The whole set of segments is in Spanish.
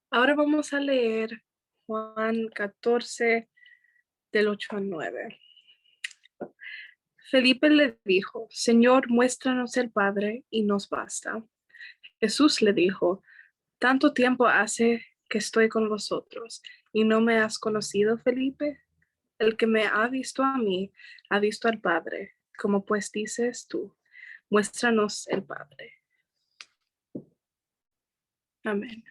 Ahora vamos a leer Juan 14, del 8 al 9. Felipe le dijo, Señor, muéstranos el Padre y nos basta. Jesús le dijo, tanto tiempo hace que estoy con vosotros y no me has conocido, Felipe. El que me ha visto a mí, ha visto al Padre. Como pues dices tú, muéstranos el Padre. Amén.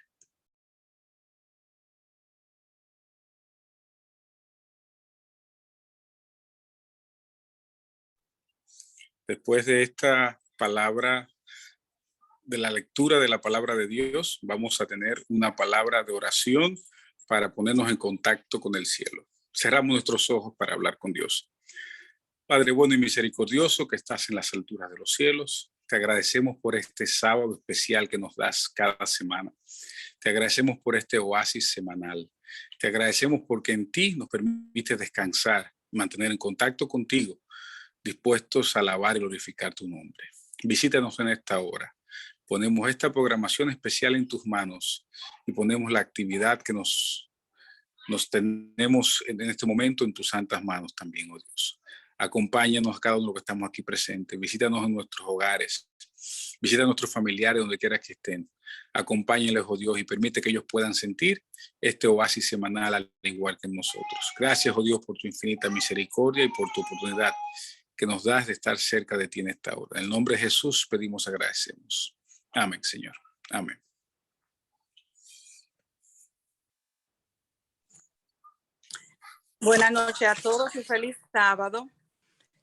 Después de esta palabra, de la lectura de la palabra de Dios, vamos a tener una palabra de oración para ponernos en contacto con el cielo. Cerramos nuestros ojos para hablar con Dios. Padre bueno y misericordioso que estás en las alturas de los cielos, te agradecemos por este sábado especial que nos das cada semana. Te agradecemos por este oasis semanal. Te agradecemos porque en ti nos permites descansar, mantener en contacto contigo, dispuestos a alabar y glorificar tu nombre. Visítanos en esta hora. Ponemos esta programación especial en tus manos y ponemos la actividad que nos tenemos en este momento en tus santas manos también, oh Dios. Acompáñanos a cada uno de los que estamos aquí presentes. Visítanos en nuestros hogares. Visita a nuestros familiares donde quiera que estén. Acompáñenles, oh Dios, y permite que ellos puedan sentir este oasis semanal al igual que nosotros. Gracias, oh Dios, por tu infinita misericordia y por tu oportunidad que nos das de estar cerca de ti en esta hora. En el nombre de Jesús pedimos, agradecemos. Amén, Señor. Amén. Buenas noches a todos y feliz sábado.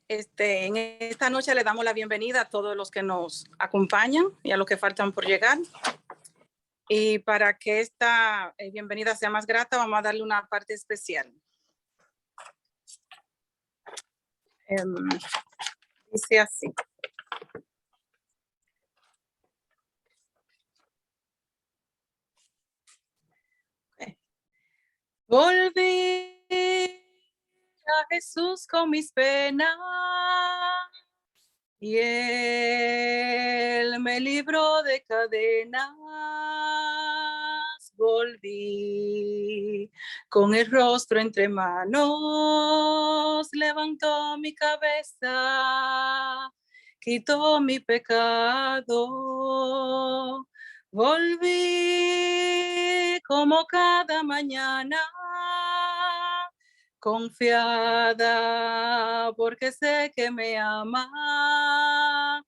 En esta noche le damos la bienvenida a todos los que nos acompañan y a los que faltan por llegar. Y para que esta bienvenida sea más grata, vamos a darle una parte especial. Dice así. Volví a Jesús con mis penas y Él me libró de cadenas. Volví con el rostro entre manos, levantó mi cabeza, quitó mi pecado. Volví como cada mañana, confiada porque sé que me ama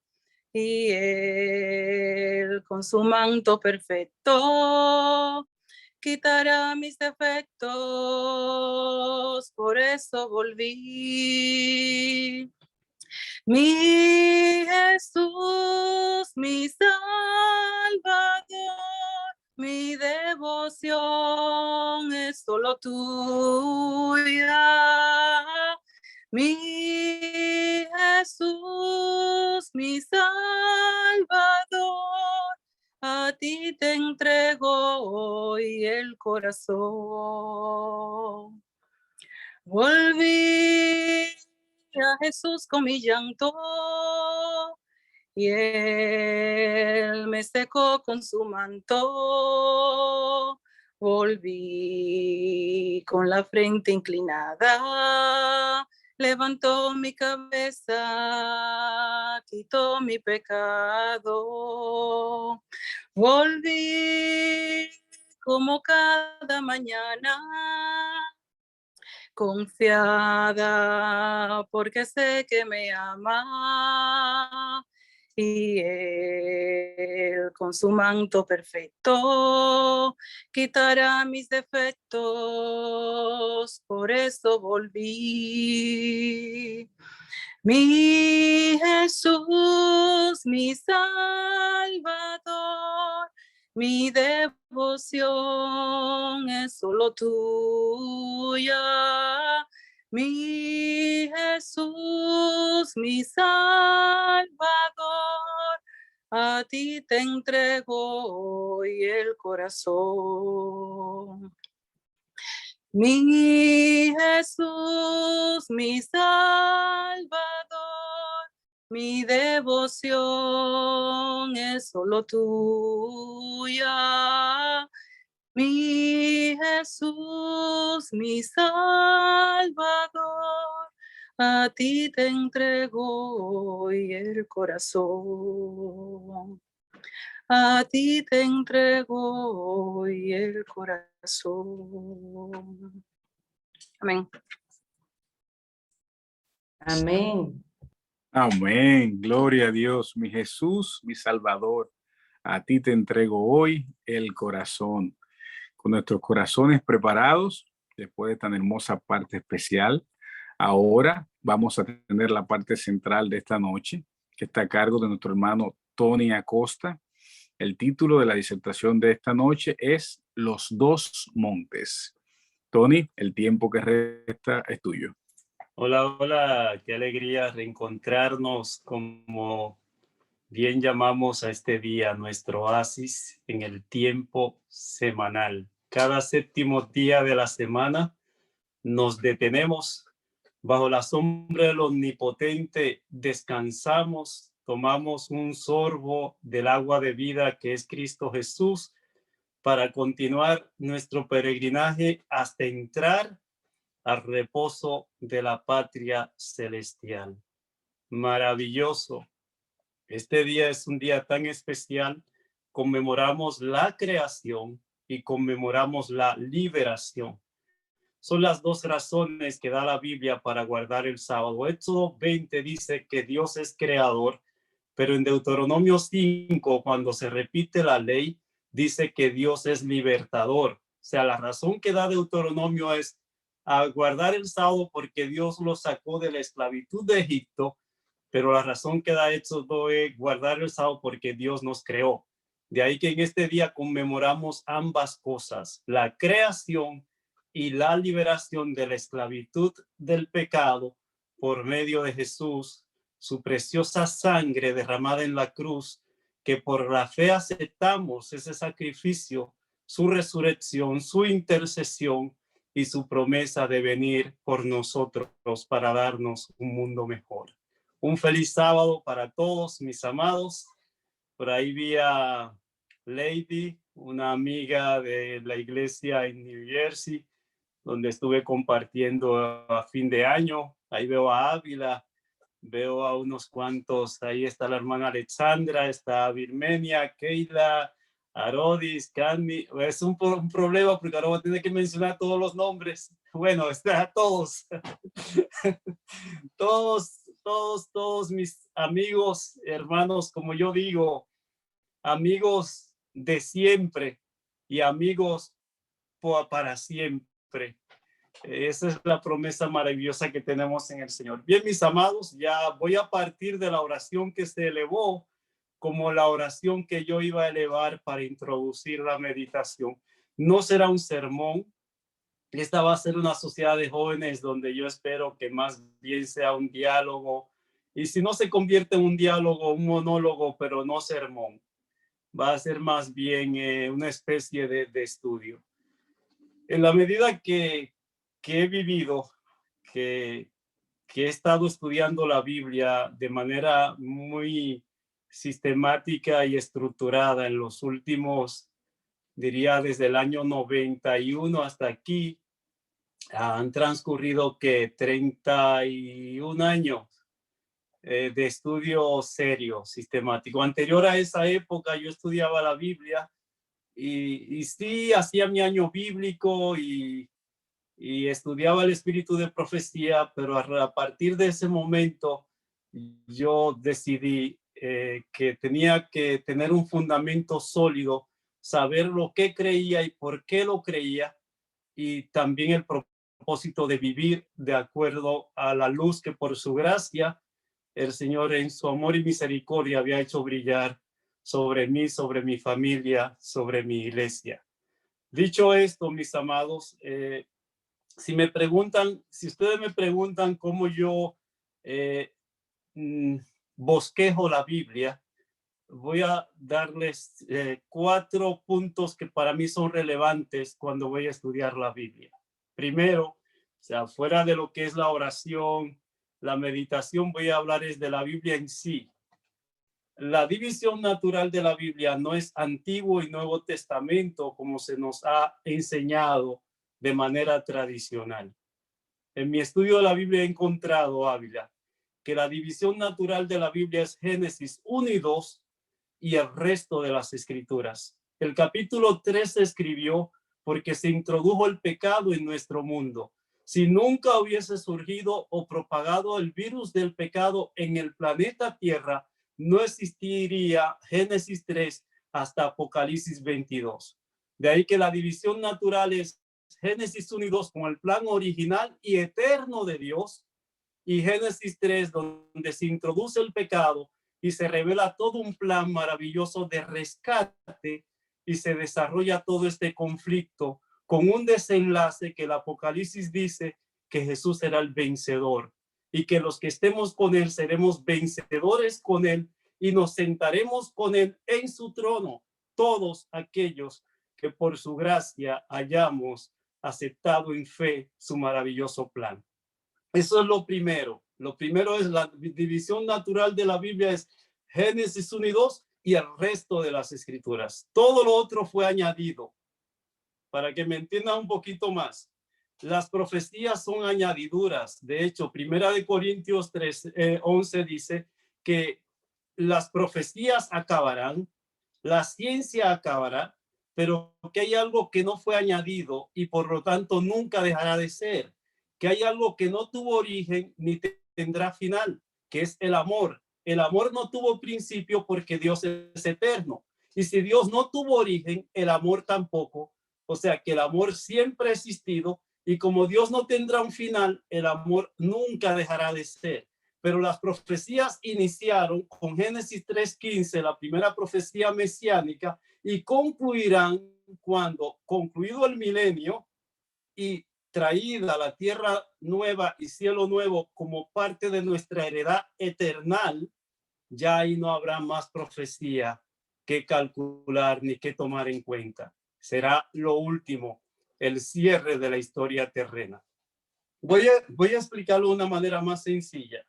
y Él con su manto perfecto quitará mis defectos, por eso volví. Mi Jesús, mi Salvador, mi devoción es solo tuya. Mi Jesús, mi Salvador, a ti te entrego hoy el corazón. Volví a Jesús con mi llanto y Él me secó con su manto. Volví con la frente inclinada, levantó mi cabeza, quitó mi pecado. Volví como cada mañana, confiada porque sé que me ama y Él con su manto perfecto quitará mis defectos, por eso volví. Mi Jesús, mi Salvador, mi devoción es solo tuya. Mi Jesús, mi Salvador, a ti te entrego hoy el corazón. Mi Jesús, mi Salvador, mi devoción es solo tuya. Mi Jesús, mi Salvador, a ti te entrego hoy el corazón. A ti te entrego hoy el corazón. Amén. Amén. Amén. Gloria a Dios, mi Jesús, mi Salvador. A ti te entrego hoy el corazón. Con nuestros corazones preparados, después de tan hermosa parte especial, ahora vamos a tener la parte central de esta noche, que está a cargo de nuestro hermano Tony Acosta. El título de la disertación de esta noche es Los dos montes. Tony, el tiempo que resta es tuyo. Hola, hola, qué alegría reencontrarnos, como bien llamamos a este día, nuestro oasis en el tiempo semanal. Cada séptimo día de la semana nos detenemos bajo la sombra del Omnipotente, descansamos, tomamos un sorbo del agua de vida que es Cristo Jesús para continuar nuestro peregrinaje hasta entrar al reposo de la patria celestial. Maravilloso. Este día es un día tan especial. Conmemoramos la creación y conmemoramos la liberación. Son las dos razones que da la Biblia para guardar el sábado. Éxodo 20 dice que Dios es creador, pero en Deuteronomio 5, cuando se repite la ley, dice que Dios es libertador. O sea, la razón que da Deuteronomio es a guardar el sábado porque Dios lo sacó de la esclavitud de Egipto, pero la razón que da Éxodo es guardar el sábado porque Dios nos creó. De ahí que en este día conmemoramos ambas cosas, la creación y la liberación de la esclavitud del pecado por medio de Jesús, su preciosa sangre derramada en la cruz, que por la fe aceptamos ese sacrificio, su resurrección, su intercesión y su promesa de venir por nosotros para darnos un mundo mejor. Un feliz sábado para todos mis amados. Por ahí vi a Lady, una amiga de la iglesia en New Jersey, donde estuve compartiendo a fin de año. Ahí veo a Ávila, veo a unos cuantos, ahí está la hermana Alexandra, está Virmenia, Keila, Arodis, Candy. Es un problema porque ahora voy a tener que mencionar todos los nombres. Bueno, está todos. todos mis amigos, hermanos, como yo digo, amigos de siempre y amigos para siempre. Esa es la promesa maravillosa que tenemos en el Señor. Bien, mis amados, ya voy a partir de la oración que se elevó como la oración que yo iba a elevar para introducir la meditación. No será un sermón. Esta va a ser una sociedad de jóvenes donde yo espero que más bien sea un diálogo. Y si no se convierte en un diálogo, un monólogo, pero no sermón, va a ser más bien una especie de estudio. En la medida que he vivido, que he estado estudiando la Biblia de manera muy sistemática y estructurada en los últimos, diría desde el año 91 hasta aquí, han transcurrido que 31 años de estudio serio, sistemático. Anterior a esa época yo estudiaba la Biblia y sí hacía mi año bíblico y estudiaba el espíritu de profecía, pero a partir de ese momento yo decidí que tenía que tener un fundamento sólido, saber lo que creía y por qué lo creía, y también el propósito de vivir de acuerdo a la luz que por su gracia el Señor en su amor y misericordia había hecho brillar sobre mí, sobre mi familia, sobre mi iglesia. Dicho esto, mis amados, si ustedes me preguntan cómo yo bosquejo la Biblia, voy a darles 4 puntos que para mí son relevantes cuando voy a estudiar la Biblia. Primero, o sea, fuera de lo que es la oración, la meditación, voy a hablar es de la Biblia en sí. La división natural de la Biblia no es Antiguo y Nuevo Testamento como se nos ha enseñado de manera tradicional. En mi estudio de la Biblia he encontrado, Ávila, que la división natural de la Biblia es Génesis 1 y 2 y el resto de las escrituras. El capítulo 3 se escribió porque se introdujo el pecado en nuestro mundo. Si nunca hubiese surgido o propagado el virus del pecado en el planeta Tierra, no existiría Génesis 3 hasta Apocalipsis 22. De ahí que la división natural es Génesis 1 y 2 con el plan original y eterno de Dios, y Génesis 3 donde se introduce el pecado y se revela todo un plan maravilloso de rescate y se desarrolla todo este conflicto con un desenlace que el Apocalipsis dice que Jesús será el vencedor y que los que estemos con él seremos vencedores con él y nos sentaremos con él en su trono, todos aquellos que por su gracia hayamos aceptado en fe su maravilloso plan. Eso es lo primero. Lo primero es la división natural de la Biblia, es Génesis 1 y 2 y el resto de las escrituras. Todo lo otro fue añadido. Para que me entiendan un poquito más, las profecías son añadiduras. De hecho, 1 Corintios 11 dice que las profecías acabarán, la ciencia acabará, pero que hay algo que no fue añadido y por lo tanto nunca dejará de ser, que hay algo que no tuvo origen ni tendrá final, que es el amor. El amor no tuvo principio porque Dios es eterno. Y si Dios no tuvo origen, el amor tampoco. O sea que el amor siempre ha existido y como Dios no tendrá un final, el amor nunca dejará de ser. Pero las profecías iniciaron con Génesis 3:15, la primera profecía mesiánica, y concluirán cuando, concluido el milenio y traída la tierra nueva y cielo nuevo como parte de nuestra heredad eternal, ya ahí no habrá más profecía que calcular ni que tomar en cuenta. Será lo último, el cierre de la historia terrena. Voy a explicarlo de una manera más sencilla.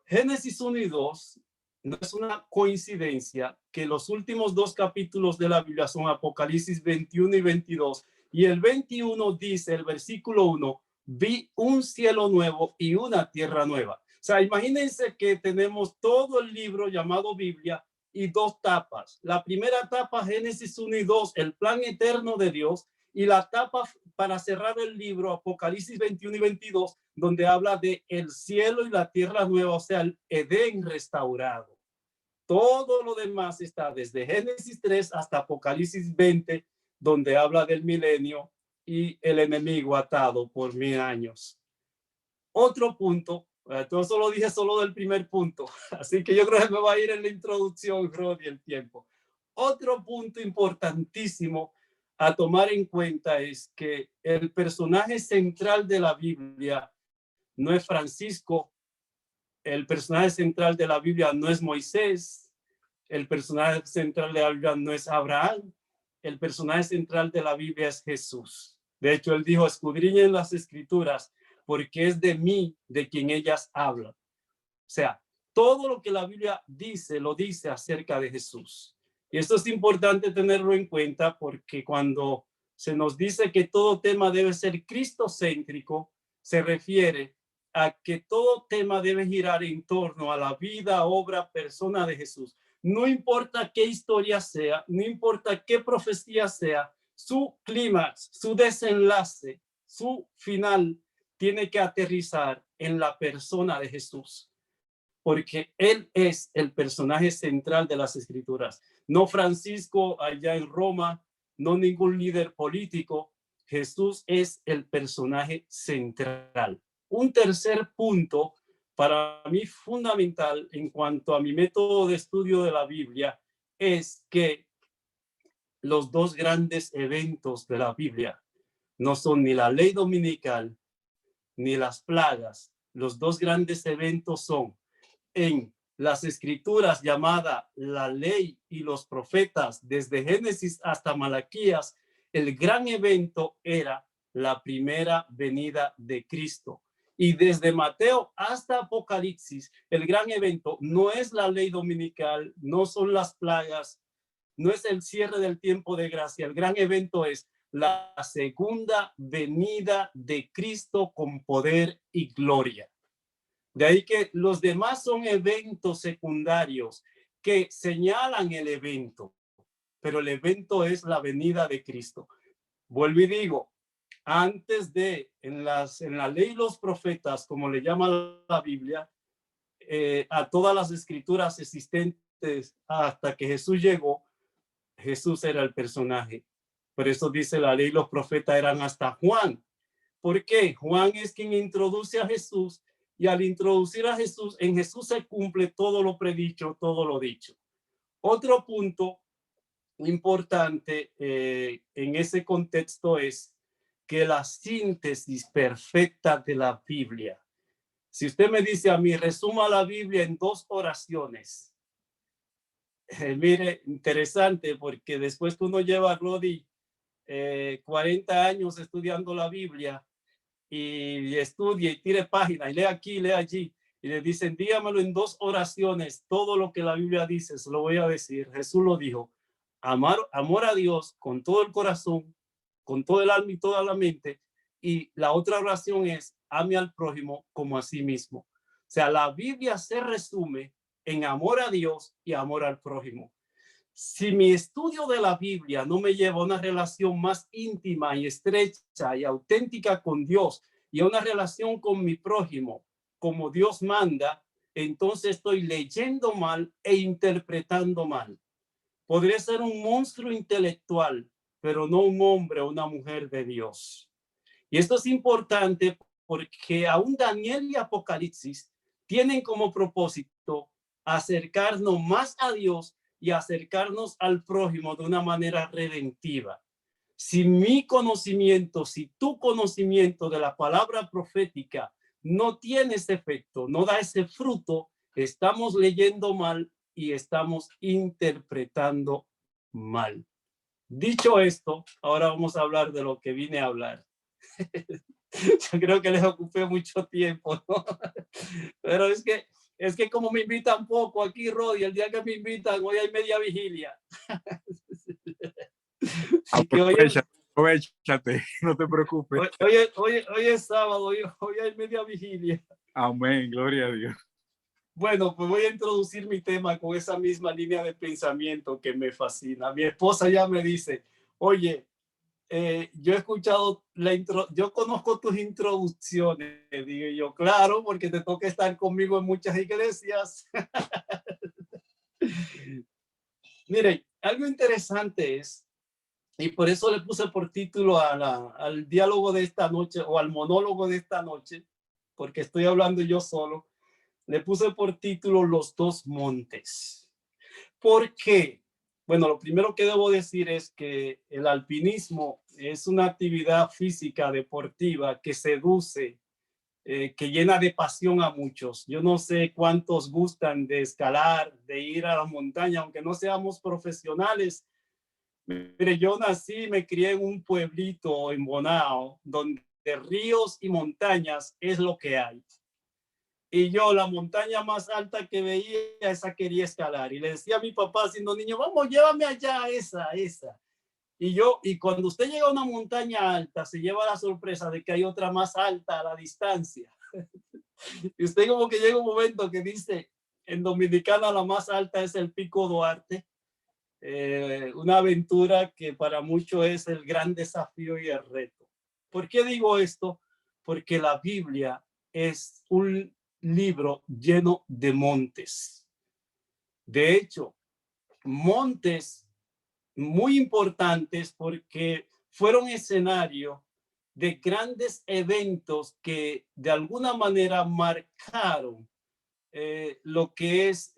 Génesis 1 y 2 no es una coincidencia que los últimos dos capítulos de la Biblia son Apocalipsis 21 y 22. Y el 21 dice, el versículo 1, vi un cielo nuevo y una tierra nueva. O sea, imagínense que tenemos todo el libro llamado Biblia y dos tapas. La primera tapa, Génesis 1 y 2, el plan eterno de Dios, y la tapa para cerrar el libro, Apocalipsis 21 y 22, donde habla de el cielo y la tierra nueva, o sea, el Edén restaurado. Todo lo demás está desde Génesis 3 hasta Apocalipsis 20, donde habla del milenio y el enemigo atado por 1000 años. Otro punto, todo solo dije solo del primer punto, así que yo creo que me va a ir en la introducción, Rodi, el tiempo. Otro punto importantísimo a tomar en cuenta es que el personaje central de la Biblia no es Francisco, el personaje central de la Biblia no es Moisés, el personaje central de la Biblia no es Abraham, el personaje central de la Biblia es Jesús. De hecho, él dijo, escudriñen las escrituras porque es de mí de quien ellas hablan. O sea, todo lo que la Biblia dice, lo dice acerca de Jesús. Y esto es importante tenerlo en cuenta porque cuando se nos dice que todo tema debe ser cristocéntrico, se refiere a que todo tema debe girar en torno a la vida, obra, persona de Jesús. No importa qué historia sea, no importa qué profecía sea, su clímax, su desenlace, su final tiene que aterrizar en la persona de Jesús, porque él es el personaje central de las escrituras. No Francisco allá en Roma, no ningún líder político. Jesús es el personaje central. Un tercer punto para mí fundamental en cuanto a mi método de estudio de la Biblia es que los dos grandes eventos de la Biblia no son ni la ley dominical ni las plagas. Los dos grandes eventos son en las escrituras llamada la ley y los profetas, desde Génesis hasta Malaquías, el gran evento era la primera venida de Cristo. Y desde Mateo hasta Apocalipsis, el gran evento no es la ley dominical, no son las plagas, no es el cierre del tiempo de gracia. El gran evento es la segunda venida de Cristo con poder y gloria. De ahí que los demás son eventos secundarios que señalan el evento, pero el evento es la venida de Cristo. Vuelvo y digo, antes de, en la ley y los profetas, como le llama la Biblia, a todas las escrituras existentes hasta que Jesús llegó, Jesús era el personaje. Por eso dice la ley y los profetas eran hasta Juan. ¿Por qué? Juan es quien introduce a Jesús, y al introducir a Jesús, en Jesús se cumple todo lo predicho, todo lo dicho. Otro punto importante en ese contexto es que la síntesis perfecta de la Biblia. Si usted me dice a mí, resuma la Biblia en 2 oraciones. Mire, interesante, porque después que uno lleva, Rodi, 40 años estudiando la Biblia, y estudia y tire página y lee aquí, lee allí, y le dicen, dígamelo en 2 oraciones, todo lo que la Biblia dice, se lo voy a decir. Jesús lo dijo: amor a Dios con todo el corazón, con todo el alma y toda la mente. Y la otra oración es: ame al prójimo como a sí mismo. O sea, la Biblia se resume en amor a Dios y amor al prójimo. Si mi estudio de la Biblia no me lleva a una relación más íntima y estrecha y auténtica con Dios, y a una relación con mi prójimo como Dios manda, entonces estoy leyendo mal e interpretando mal. Podría ser un monstruo intelectual, pero no un hombre o una mujer de Dios. Y esto es importante porque aún Daniel y Apocalipsis tienen como propósito acercarnos más a Dios y acercarnos al prójimo de una manera redentiva. Si mi conocimiento, si tu conocimiento de la palabra profética no tiene ese efecto, no da ese fruto, estamos leyendo mal y estamos interpretando mal. Dicho esto, ahora vamos a hablar de lo que vine a hablar. Yo creo que les ocupé mucho tiempo, ¿no? Pero es que como me invitan poco aquí, Rodi, el día que me invitan hoy hay media vigilia. Aprovechate, no te preocupes. Hoy es sábado, hoy hay media vigilia. Amén, gloria a Dios. Bueno, pues voy a introducir mi tema con esa misma línea de pensamiento que me fascina. Mi esposa ya me dice, oye, yo he escuchado yo conozco tus introducciones. Digo yo, claro, porque te toca estar conmigo en muchas iglesias. Miren, algo interesante es, y por eso le puse por título al diálogo de esta noche o al monólogo de esta noche, porque estoy hablando yo solo, le puse por título Los 2 montes. ¿Por qué? Bueno, lo primero que debo decir es que el alpinismo es una actividad física deportiva que seduce, que llena de pasión a muchos. Yo no sé cuántos gustan de escalar, de ir a la montaña, aunque no seamos profesionales. Mire, yo nací, me crié en un pueblito en Bonao, donde ríos y montañas es lo que hay. Y yo, la montaña más alta que veía, esa quería escalar. Y le decía a mi papá, siendo niño, vamos, llévame allá, esa. Y cuando usted llega a una montaña alta, se lleva la sorpresa de que hay otra más alta a la distancia. Y usted como que llega un momento que dice, en Dominicana la más alta es el Pico Duarte. Una aventura que para muchos es el gran desafío y el reto. ¿Por qué digo esto? Porque la Biblia es un libro lleno de montes. De hecho, montes muy importantes porque fueron escenario de grandes eventos que de alguna manera marcaron lo que es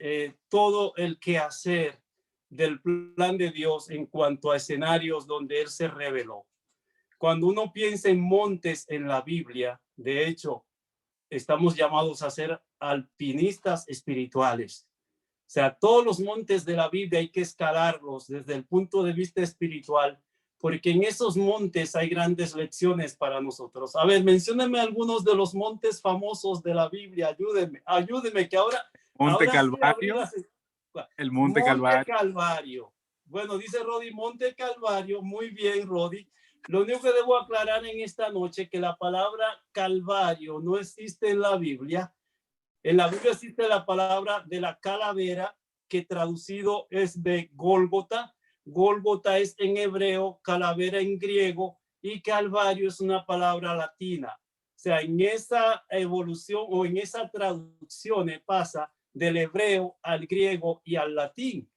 todo el quehacer del plan de Dios en cuanto a escenarios donde Él se reveló. Cuando uno piensa en montes en la Biblia, de hecho, estamos llamados a ser alpinistas espirituales. O sea, todos los montes de la Biblia hay que escalarlos desde el punto de vista espiritual porque en esos montes hay grandes lecciones para nosotros. A ver, menciónenme algunos de los montes famosos de la Biblia. Ayúdeme, que ahora Monte sí abrí Calvario, el Monte Calvario. Calvario. Bueno, dice Rodi, Monte Calvario. Muy bien, Rodi. Lo único que debo aclarar en esta noche es que la palabra Calvario no existe en la Biblia. En la Biblia existe la palabra de la calavera, que traducido es de Gólgota. Gólgota es en hebreo, calavera en griego, y Calvario es una palabra latina. O sea, en esa evolución o en esa traducción pasa del hebreo al griego y al latín.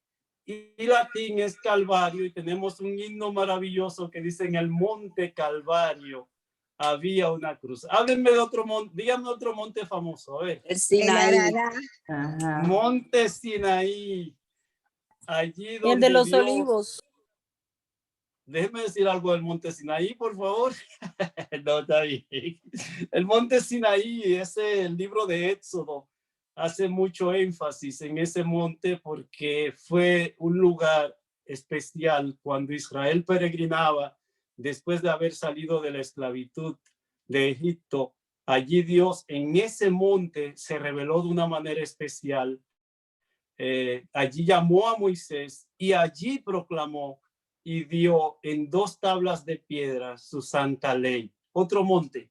Y latín es Calvario, y tenemos un himno maravilloso que dice: en el monte Calvario había una cruz. Háblenme de otro monte, díganme otro monte famoso. A ver. El Sinaí. Monte Sinaí. Allí donde El de los Dios... olivos. Déjeme decir algo del monte Sinaí, por favor. No, está bien. El monte Sinaí, el libro de Éxodo, hace mucho énfasis en ese monte porque fue un lugar especial cuando Israel peregrinaba después de haber salido de la esclavitud de Egipto. Allí Dios en ese monte se reveló de una manera especial. Allí llamó a Moisés y allí proclamó y dio en 2 tablas de piedra su santa ley. Otro monte.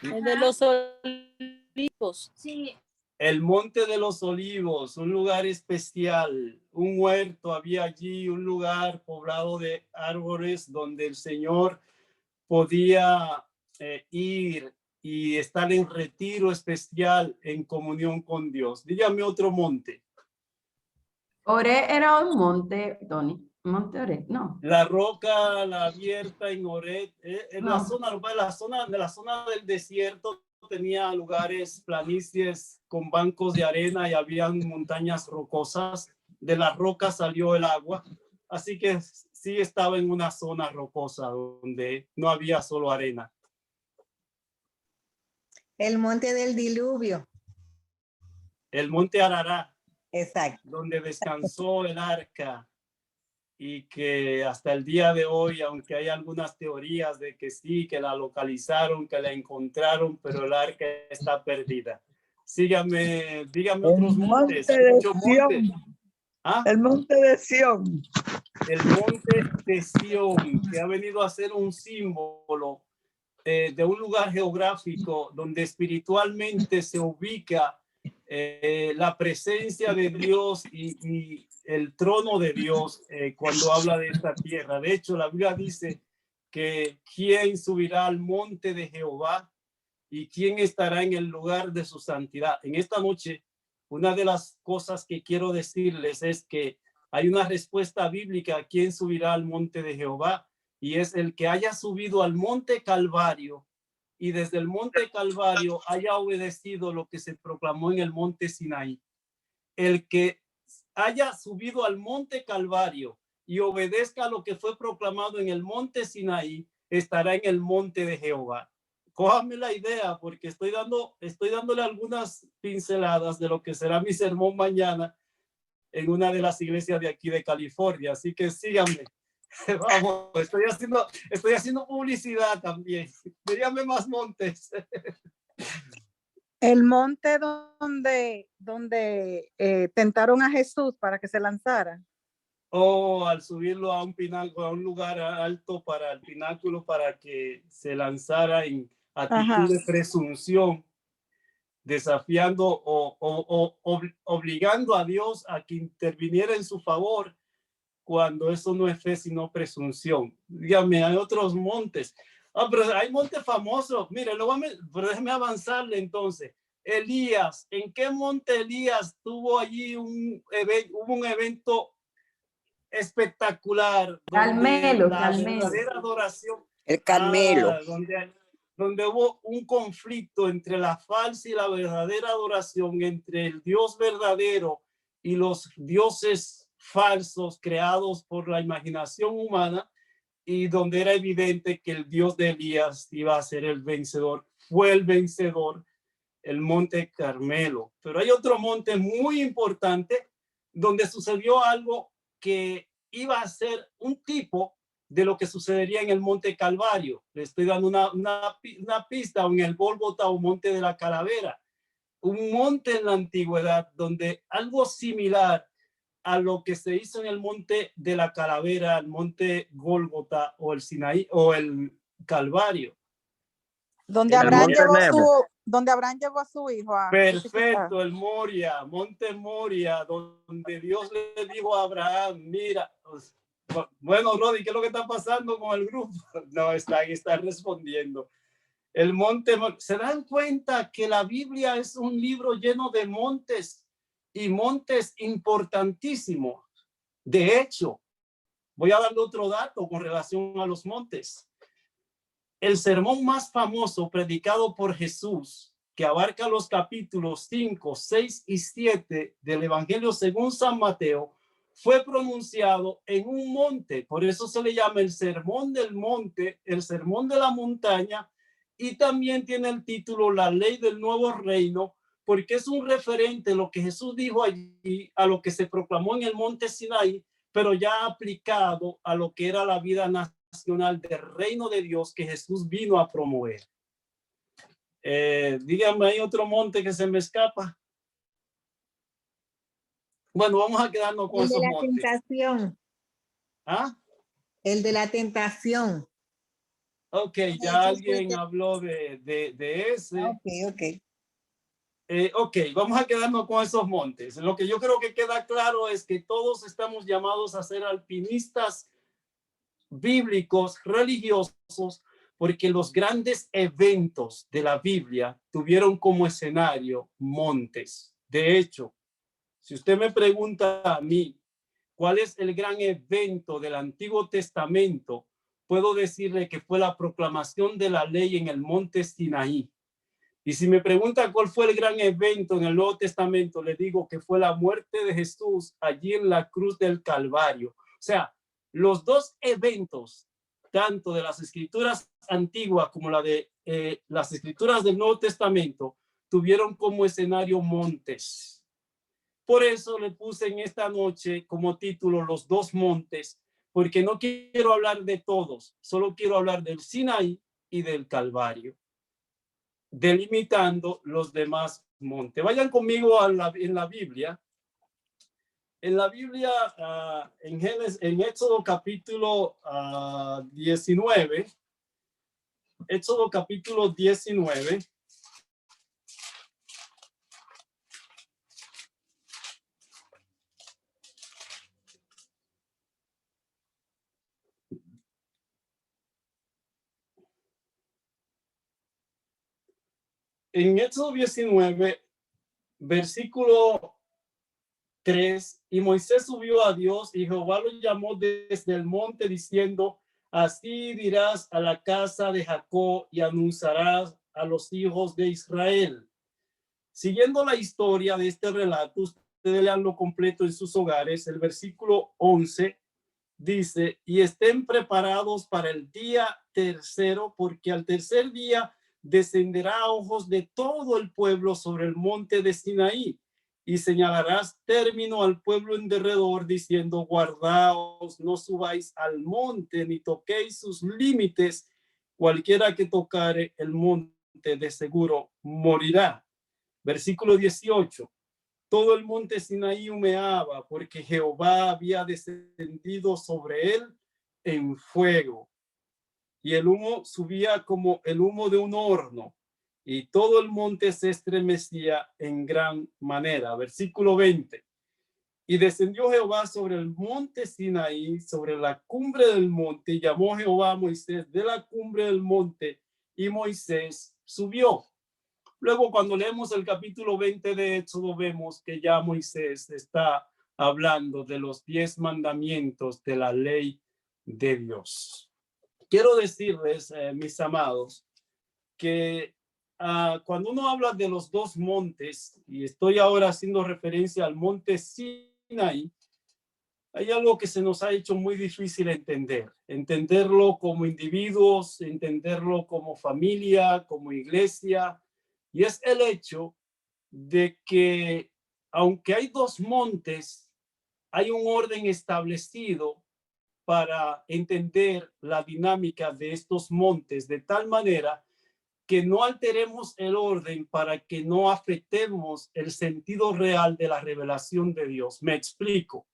El de los olivos. Sí. El monte de los olivos, un lugar especial, un huerto había allí, un lugar poblado de árboles donde el Señor podía ir y estar en retiro especial en comunión con Dios. Dígame otro monte. Oré era un monte, Tony. Monte Oré, no. La roca, la abierta en Oret, en No. la zona del desierto tenía lugares, planicies con bancos de arena y habían montañas rocosas. De las rocas salió el agua, así que sí estaba en una zona rocosa donde no había solo arena. El monte del diluvio. El monte Arará, Exacto. donde descansó el arca, y que hasta el día de hoy, aunque hay algunas teorías de que sí, que la localizaron, que la encontraron, pero el arca está perdida. Dígame otros montes. Sión. ¿Ah? El monte de Sión. El monte de Sión, que ha venido a ser un símbolo de un lugar geográfico donde espiritualmente se ubica la presencia de Dios y el trono de Dios cuando habla de esta tierra. De hecho, la Biblia dice que quién subirá al monte de Jehová y quién estará en el lugar de su santidad. En esta noche, una de las cosas que quiero decirles es que hay una respuesta bíblica a quién subirá al monte de Jehová, y es el que haya subido al monte Calvario y desde el monte Calvario haya obedecido lo que se proclamó en el monte Sinaí. El que haya subido al monte Calvario y obedezca lo que fue proclamado en el monte Sinaí, estará en el monte de Jehová. Cójame la idea, porque estoy dándole algunas pinceladas de lo que será mi sermón mañana en una de las iglesias de aquí de California. Así que síganme. Vamos, estoy haciendo publicidad también. Díganme más montes. El monte donde tentaron a Jesús para que se lanzara. O al subirlo a un pináculo, a un lugar alto para el pináculo, para que se lanzara en actitud de presunción, desafiando o obligando a Dios a que interviniera en su favor, cuando eso no es fe sino presunción. Dígame, hay otros montes. Pero hay montes famosos. Mire, pero déjeme avanzarle entonces. Elías, ¿en qué monte Elías tuvo allí hubo un evento espectacular? Carmelo, la Carmelo. verdadera adoración. El Carmelo. Donde hubo un conflicto entre la falsa y la verdadera adoración, entre el Dios verdadero y los dioses falsos creados por la imaginación humana, y donde era evidente que el Dios de Elías iba a ser el vencedor. Fue el vencedor, el monte Carmelo. Pero hay otro monte muy importante donde sucedió algo que iba a ser un tipo de lo que sucedería en el Monte Calvario. Le estoy dando una pista, en el Gólgota o Monte de la Calavera, un monte en la antigüedad donde algo similar a lo que se hizo en el Monte de la Calavera, el Monte Gólgota o el Sinaí o el Calvario. Donde El Abraham, Monte llevó a su hijo a Perfecto, el Moria, Monte Moria, donde Dios le dijo a Abraham, mira, bueno, Rodi, ¿qué es lo que está pasando con el grupo? No, está respondiendo. El monte, ¿se dan cuenta que la Biblia es un libro lleno de montes y montes importantísimos? De hecho, voy a darle otro dato con relación a los montes. El sermón más famoso predicado por Jesús, que abarca los capítulos 5, 6 y 7 del Evangelio según San Mateo, fue pronunciado en un monte. Por eso se le llama el sermón del monte, el sermón de la montaña, y también tiene el título La ley del nuevo reino, porque es un referente lo que Jesús dijo allí a lo que se proclamó en el monte Sinaí, pero ya aplicado a lo que era la vida nacional del reino de Dios que Jesús vino a promover. Díganme, ¿hay otro monte que se me escapa? Bueno, vamos a quedarnos con esos montes. El de la tentación. ¿Ah? El de la tentación. Ok, ya alguien habló de ese. Ok. Ok, vamos a quedarnos con esos montes. Lo que yo creo que queda claro es que todos estamos llamados a ser alpinistas bíblicos, religiosos, porque los grandes eventos de la Biblia tuvieron como escenario montes. De hecho, si usted me pregunta a mí, ¿cuál es el gran evento del Antiguo Testamento? Puedo decirle que fue la proclamación de la ley en el monte Sinaí. Y si me pregunta cuál fue el gran evento en el Nuevo Testamento, le digo que fue la muerte de Jesús allí en la cruz del Calvario. O sea, los dos eventos, tanto de las escrituras antiguas como la de las escrituras del Nuevo Testamento, tuvieron como escenario montes. Por eso le puse en esta noche como título Los dos montes, porque no quiero hablar de todos, solo quiero hablar del Sinaí y del Calvario, delimitando los demás montes. Vayan conmigo en la Biblia. En la Biblia, en Éxodo capítulo 19, Éxodo capítulo 19, en Éxodo 19, versículo 3, y Moisés subió a Dios y Jehová lo llamó desde el monte diciendo, así dirás a la casa de Jacob y anunciarás a los hijos de Israel. Siguiendo la historia de este relato, ustedes leanlo completo en sus hogares, el versículo 11 dice, y estén preparados para el día tercero, porque al tercer día descenderá a ojos de todo el pueblo sobre el monte de Sinaí, y señalarás término al pueblo en derredor, diciendo, guardaos, no subáis al monte, ni toquéis sus límites, cualquiera que tocare el monte de seguro morirá. Versículo 18. Todo el monte Sinaí humeaba, porque Jehová había descendido sobre él en fuego, y el humo subía como el humo de un horno, y todo el monte se estremecía en gran manera. Versículo 20. Y descendió Jehová sobre el monte Sinaí, sobre la cumbre del monte, y llamó Jehová a Moisés de la cumbre del monte, y Moisés subió. Luego, cuando leemos el capítulo 20 de Éxodo, vemos que ya Moisés está hablando de los 10 mandamientos de la ley de Dios. Quiero decirles, mis amados, que cuando uno habla de los dos montes, y estoy ahora haciendo referencia al monte Sinaí, hay algo que se nos ha hecho muy difícil entenderlo como individuos, entenderlo como familia, como iglesia, y es el hecho de que aunque hay dos montes, hay un orden establecido para entender la dinámica de estos montes de tal manera que no alteremos el orden para que no afectemos el sentido real de la revelación de Dios. Me explico.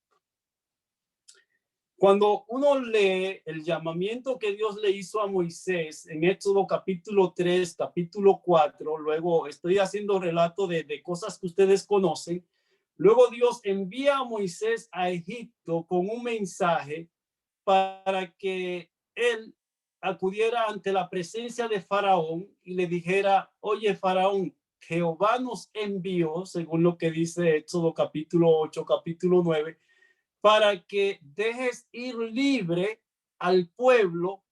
Cuando uno lee el llamamiento que Dios le hizo a Moisés en Éxodo capítulo 3, capítulo 4, luego estoy haciendo relato de cosas que ustedes conocen. Luego Dios envía a Moisés a Egipto con un mensaje para que él acudiera ante la presencia de Faraón y le dijera: oye, Faraón, Jehová nos envió, según lo que dice Éxodo capítulo 8, capítulo 9, para que dejes ir libre al pueblo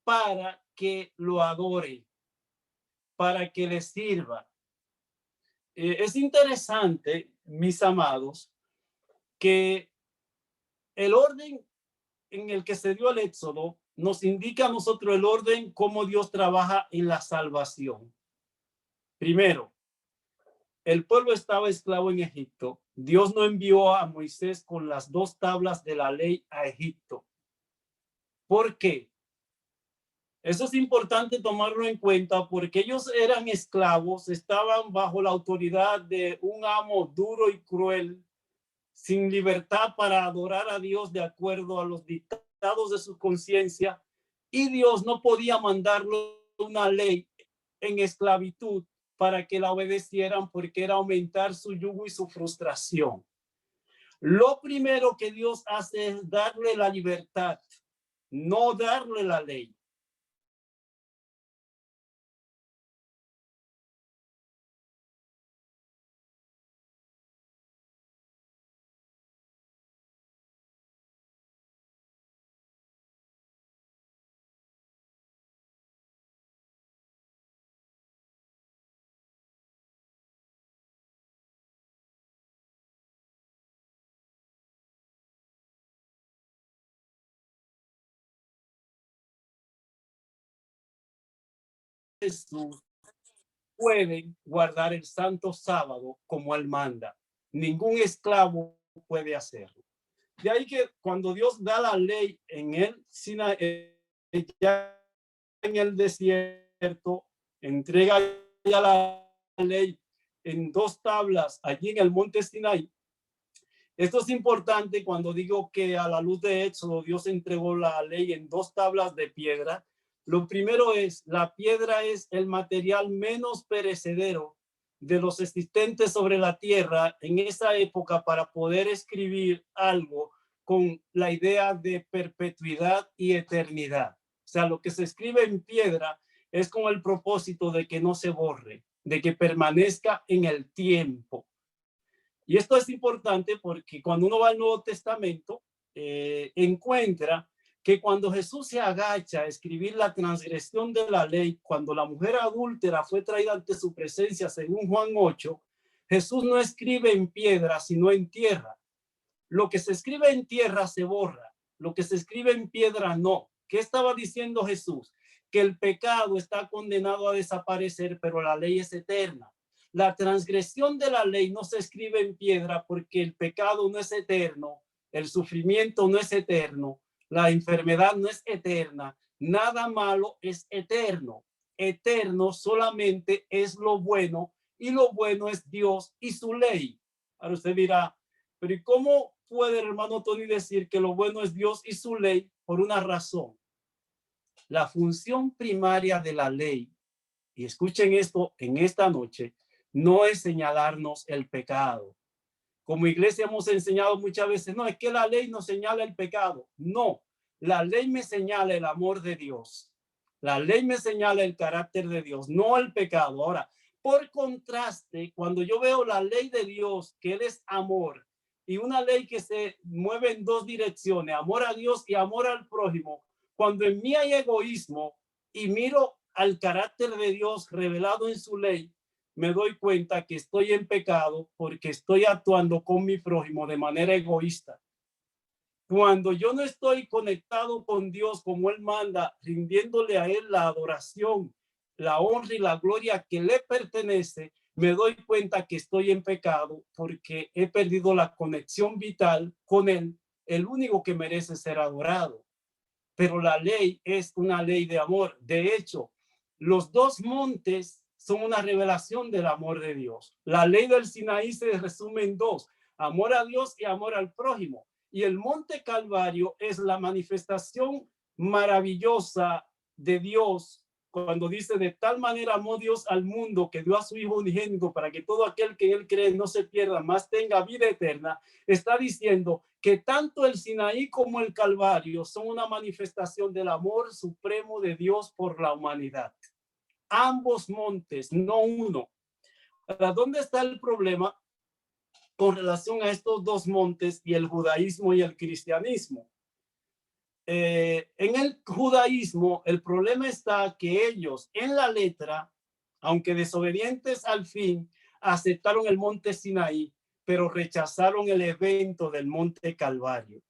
para que lo adore, para que le sirva. Es interesante, mis amados, que el orden en el que se dio el Éxodo nos indica a nosotros el orden cómo Dios trabaja en la salvación. Primero, el pueblo estaba esclavo en Egipto. Dios no envió a Moisés con las 2 tablas de la ley a Egipto. ¿Por qué? Eso es importante tomarlo en cuenta porque ellos eran esclavos, estaban bajo la autoridad de un amo duro y cruel, sin libertad para adorar a Dios de acuerdo a los dictados de su conciencia, y Dios no podía mandarle una ley en esclavitud para que la obedecieran porque era aumentar su yugo y su frustración. Lo primero que Dios hace es darle la libertad, no darle la ley. Jesús pueden guardar el santo sábado como él manda. Ningún esclavo puede hacerlo. De ahí que cuando Dios da la ley en el Sinaí, ya en el desierto, entrega ya la ley en 2 tablas allí en el monte Sinaí. Esto es importante cuando digo que a la luz de Éxodo Dios entregó la ley en 2 tablas de piedra. Lo primero es, la piedra es el material menos perecedero de los existentes sobre la tierra en esa época para poder escribir algo con la idea de perpetuidad y eternidad. O sea, lo que se escribe en piedra es con el propósito de que no se borre, de que permanezca en el tiempo. Y esto es importante porque cuando uno va al Nuevo Testamento, encuentra que cuando Jesús se agacha a escribir la transgresión de la ley, cuando la mujer adúltera fue traída ante su presencia, según Juan 8, Jesús no escribe en piedra, sino en tierra. Lo que se escribe en tierra se borra, lo que se escribe en piedra no. ¿Qué estaba diciendo Jesús? Que el pecado está condenado a desaparecer, pero la ley es eterna. La transgresión de la ley no se escribe en piedra porque el pecado no es eterno, el sufrimiento no es eterno, la enfermedad no es eterna, nada malo es eterno. Eterno solamente es lo bueno, y lo bueno es Dios y su ley. Ahora usted dirá, pero ¿y cómo puede el hermano Tony decir que lo bueno es Dios y su ley? Por una razón. La función primaria de la ley, y escuchen esto en esta noche, no es señalarnos el pecado. Como iglesia hemos enseñado muchas veces, no, es que la ley nos señala el pecado. No, la ley me señala el amor de Dios. La ley me señala el carácter de Dios, no el pecado. Ahora, por contraste, cuando yo veo la ley de Dios, que Él es amor, y una ley que se mueve en 2 direcciones, amor a Dios y amor al prójimo, cuando en mí hay egoísmo y miro al carácter de Dios revelado en su ley, me doy cuenta que estoy en pecado porque estoy actuando con mi prójimo de manera egoísta. Cuando yo no estoy conectado con Dios como Él manda, rindiéndole a Él la adoración, la honra y la gloria que le pertenece, me doy cuenta que estoy en pecado porque he perdido la conexión vital con Él, el único que merece ser adorado. pero la ley es una ley de amor. De hecho, los dos montes son una revelación del amor de Dios. La ley del Sinaí se resume en dos: amor a Dios y amor al prójimo. Y el monte Calvario es la manifestación maravillosa de Dios cuando dice: de tal manera amó Dios al mundo que dio a su Hijo unigénito para que todo aquel que en él cree no se pierda, mas tenga vida eterna. Está diciendo que tanto el Sinaí como el Calvario son una manifestación del amor supremo de Dios por la humanidad. Ambos montes, no uno. ¿Para dónde está el problema con relación a estos dos montes y el judaísmo y el cristianismo? En el judaísmo, el problema está que ellos en la letra, aunque desobedientes al fin, aceptaron el monte Sinaí, pero rechazaron el evento del monte Calvario.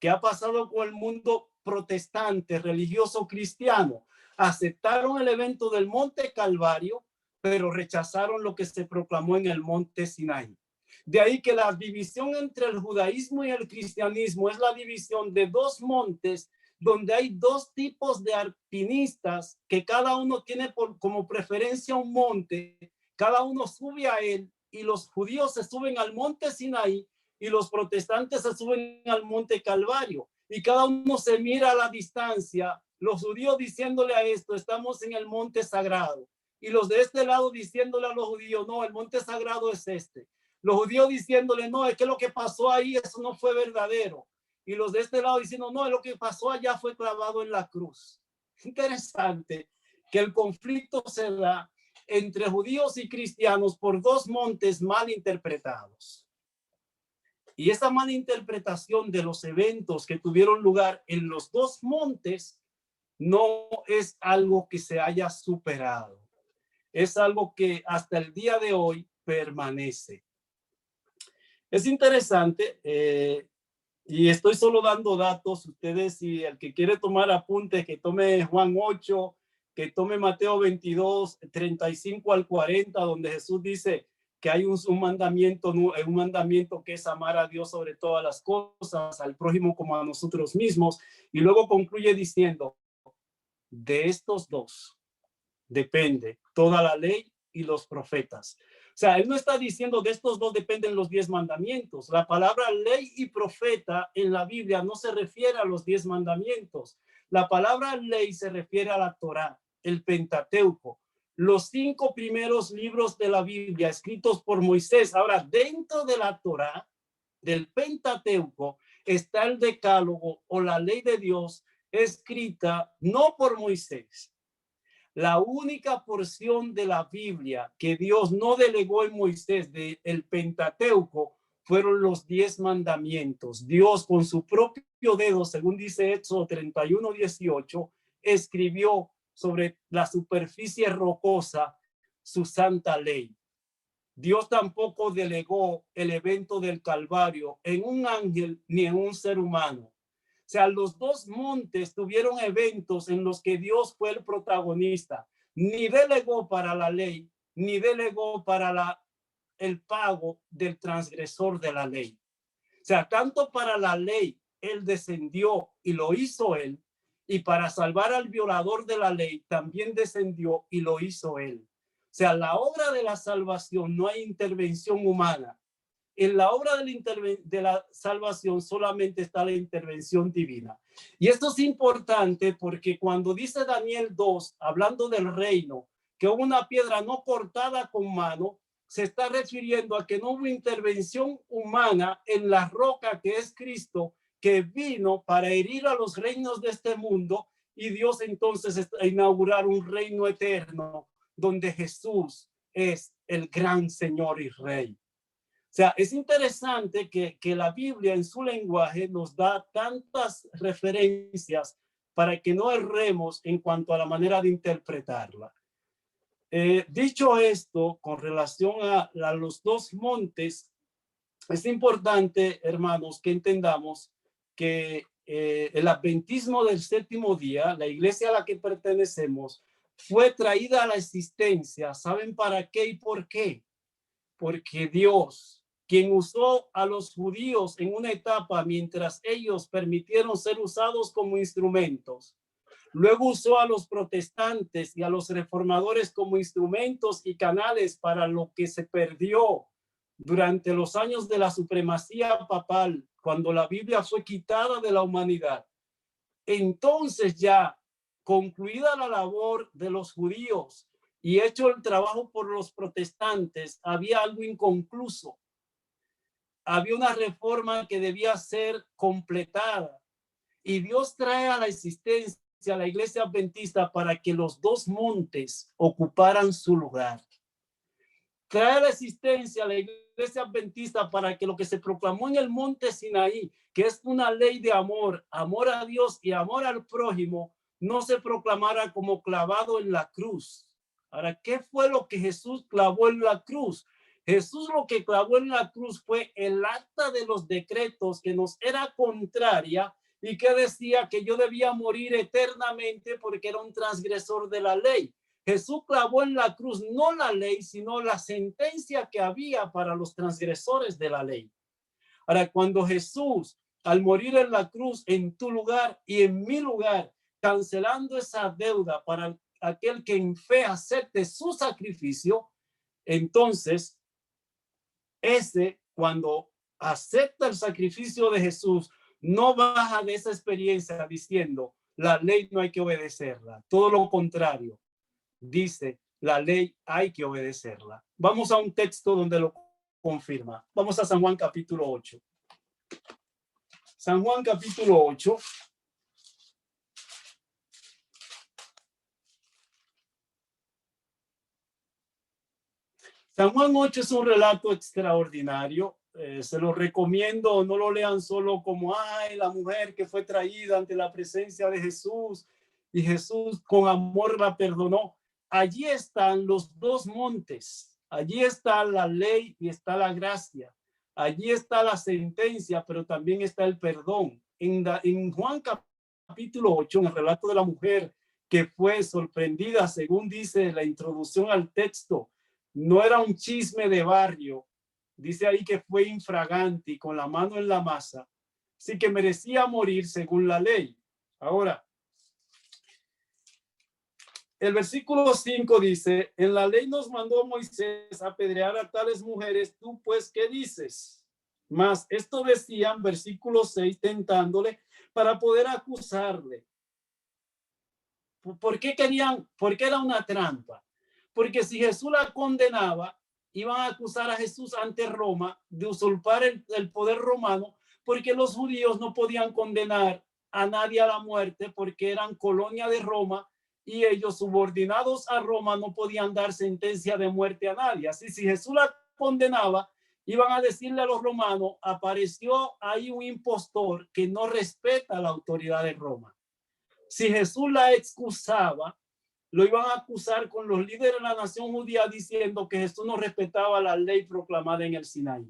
¿Qué ha pasado con el mundo protestante, religioso, cristiano? Aceptaron el evento del monte Calvario, pero rechazaron lo que se proclamó en el monte Sinaí. De ahí que la división entre el judaísmo y el cristianismo es la división de dos montes, donde hay dos tipos de alpinistas que cada uno tiene como preferencia un monte, cada uno sube a él, y los judíos se suben al monte Sinaí y los protestantes se suben al monte Calvario, y cada uno se mira a la distancia, los judíos diciéndole a esto: estamos en el monte sagrado, y los de este lado diciéndole a los judíos: no, el monte sagrado es este. Los judíos diciéndole: no, es que lo que pasó ahí, eso no fue verdadero. Y los de este lado diciendo: no, lo que pasó allá fue clavado en la cruz. Interesante que el conflicto se da entre judíos y cristianos por dos montes mal interpretados. Y esa mala interpretación de los eventos que tuvieron lugar en los dos montes no es algo que se haya superado. Es algo que hasta el día de hoy permanece. Es interesante, y estoy solo dando datos. Ustedes, si el que quiere tomar apuntes, que tome Juan 8, que tome Mateo 22, 35 al 40, donde Jesús dice que hay un mandamiento que es amar a Dios sobre todas las cosas, al prójimo como a nosotros mismos, y luego concluye diciendo: de estos dos depende toda la ley y los profetas. O sea, él no está diciendo de estos dos dependen los 10 mandamientos. La palabra ley y profeta en la Biblia no se refiere a los 10 mandamientos. La palabra ley se refiere a la Torá, el Pentateuco, los 5 primeros libros de la Biblia escritos por Moisés. Ahora, dentro de la Torá, del Pentateuco, está el Decálogo o la ley de Dios escrita no por Moisés. La única porción de la Biblia que Dios no delegó en Moisés del Pentateuco fueron los 10 mandamientos. Dios con su propio dedo, según dice Éxodo 31:18, escribió sobre la superficie rocosa su santa ley. Dios tampoco delegó el evento del Calvario en un ángel ni en un ser humano. O sea, los dos montes tuvieron eventos en los que Dios fue el protagonista. Ni delegó para la ley, ni delegó para el pago del transgresor de la ley. O sea, tanto para la ley, él descendió y lo hizo él, y para salvar al violador de la ley, también descendió y lo hizo él. O sea, la obra de la salvación no hay intervención humana. En la obra de la salvación solamente está la intervención divina. Y esto es importante porque cuando dice Daniel 2, hablando del reino, que hubo una piedra no cortada con mano, se está refiriendo a que no hubo intervención humana en la roca que es Cristo, que vino para herir a los reinos de este mundo, y Dios entonces inaugurar un reino eterno donde Jesús es el gran Señor y Rey. O sea, es interesante que la Biblia en su lenguaje nos da tantas referencias para que no erremos en cuanto a la manera de interpretarla. Dicho esto, con relación a los dos montes, es importante, hermanos, que entendamos que el adventismo del séptimo día, la iglesia a la que pertenecemos, fue traída a la existencia. ¿Saben para qué y por qué? Porque Dios quien usó a los judíos en una etapa mientras ellos permitieron ser usados como instrumentos. Luego usó a los protestantes y a los reformadores como instrumentos y canales para lo que se perdió durante los años de la supremacía papal, cuando la Biblia fue quitada de la humanidad. Entonces, ya concluida la labor de los judíos y hecho el trabajo por los protestantes, había algo inconcluso. Había una reforma que debía ser completada, y Dios trae a la existencia a la iglesia adventista para que los dos montes ocuparan su lugar. Trae a la existencia a la iglesia adventista para que lo que se proclamó en el monte Sinaí, que es una ley de amor, amor a Dios y amor al prójimo, no se proclamara como clavado en la cruz. Ahora, ¿qué fue lo que Jesús clavó en la cruz? Jesús lo que clavó en la cruz fue el acta de los decretos que nos era contraria y que decía que yo debía morir eternamente porque era un transgresor de la ley. Jesús clavó en la cruz no la ley, sino la sentencia que había para los transgresores de la ley. Ahora, cuando Jesús, al morir en la cruz en tu lugar y en mi lugar, cancelando esa deuda para aquel que en fe acepte su sacrificio, entonces, cuando acepta el sacrificio de Jesús, no baja de esa experiencia diciendo, la ley no hay que obedecerla. Todo lo contrario, dice, la ley hay que obedecerla. Vamos a un texto donde lo confirma. Vamos a San Juan capítulo 8. San Juan capítulo 8. San Juan 8 es un relato extraordinario. Se lo recomiendo, no lo lean solo como, ay, la mujer que fue traída ante la presencia de Jesús y Jesús con amor la perdonó. Allí están los dos montes. Allí está la ley y está la gracia. Allí está la sentencia, pero también está el perdón. En Juan capítulo 8, en el relato de la mujer que fue sorprendida, según dice la introducción al texto, no era un chisme de barrio. Dice ahí que fue infragante y con la mano en la masa. Así que merecía morir según la ley. Ahora, el versículo 5 dice, en la ley nos mandó Moisés a apedrear a tales mujeres. Tú pues, ¿qué dices? Mas esto decían, versículo 6, tentándole para poder acusarle. ¿Por qué querían? Porque era una trampa. Porque si Jesús la condenaba, iban a acusar a Jesús ante Roma de usurpar el poder romano, porque los judíos no podían condenar a nadie a la muerte porque eran colonia de Roma y ellos, subordinados a Roma, no podían dar sentencia de muerte a nadie. Así, si Jesús la condenaba, iban a decirle a los romanos, apareció ahí un impostor que no respeta la autoridad de Roma. Si Jesús la excusaba, lo iban a acusar con los líderes de la nación judía diciendo que Jesús no respetaba la ley proclamada en el Sinaí.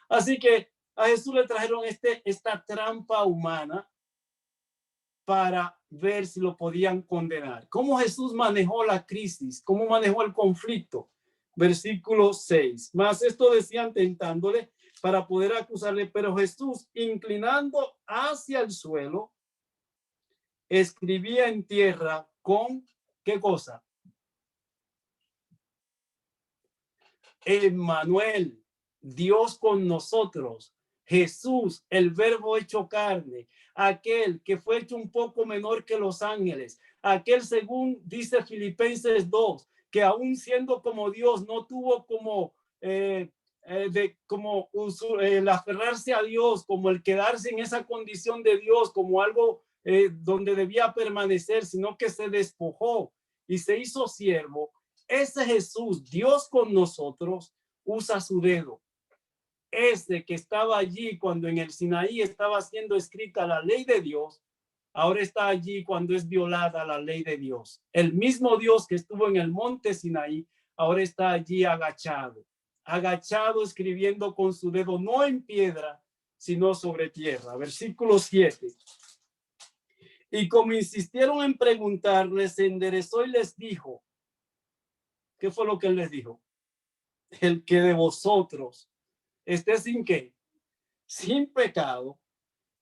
Así que a Jesús le trajeron esta trampa humana para ver si lo podían condenar. ¿Cómo Jesús manejó la crisis? ¿Cómo manejó el conflicto? Versículo 6. Más esto decían tentándole para poder acusarle, pero Jesús, inclinando hacia el suelo, escribía en tierra con ¿qué cosa? Emmanuel, Dios con nosotros. Jesús, el verbo hecho carne, aquel que fue hecho un poco menor que los ángeles, aquel, según dice Filipenses 2, que aún siendo como Dios no tuvo como el aferrarse a Dios, como el quedarse en esa condición de Dios, como algo donde debía permanecer, sino que se despojó y se hizo siervo. Ese Jesús, Dios con nosotros, usa su dedo. Ese que estaba allí cuando en el Sinaí estaba siendo escrita la ley de Dios, ahora está allí cuando es violada la ley de Dios. El mismo Dios que estuvo en el monte Sinaí, ahora está allí agachado escribiendo con su dedo, no en piedra, sino sobre tierra. Versículo 7. Y como insistieron en preguntarle, se enderezó y les dijo, ¿qué fue lo que él les dijo? El que de vosotros esté sin qué, sin pecado,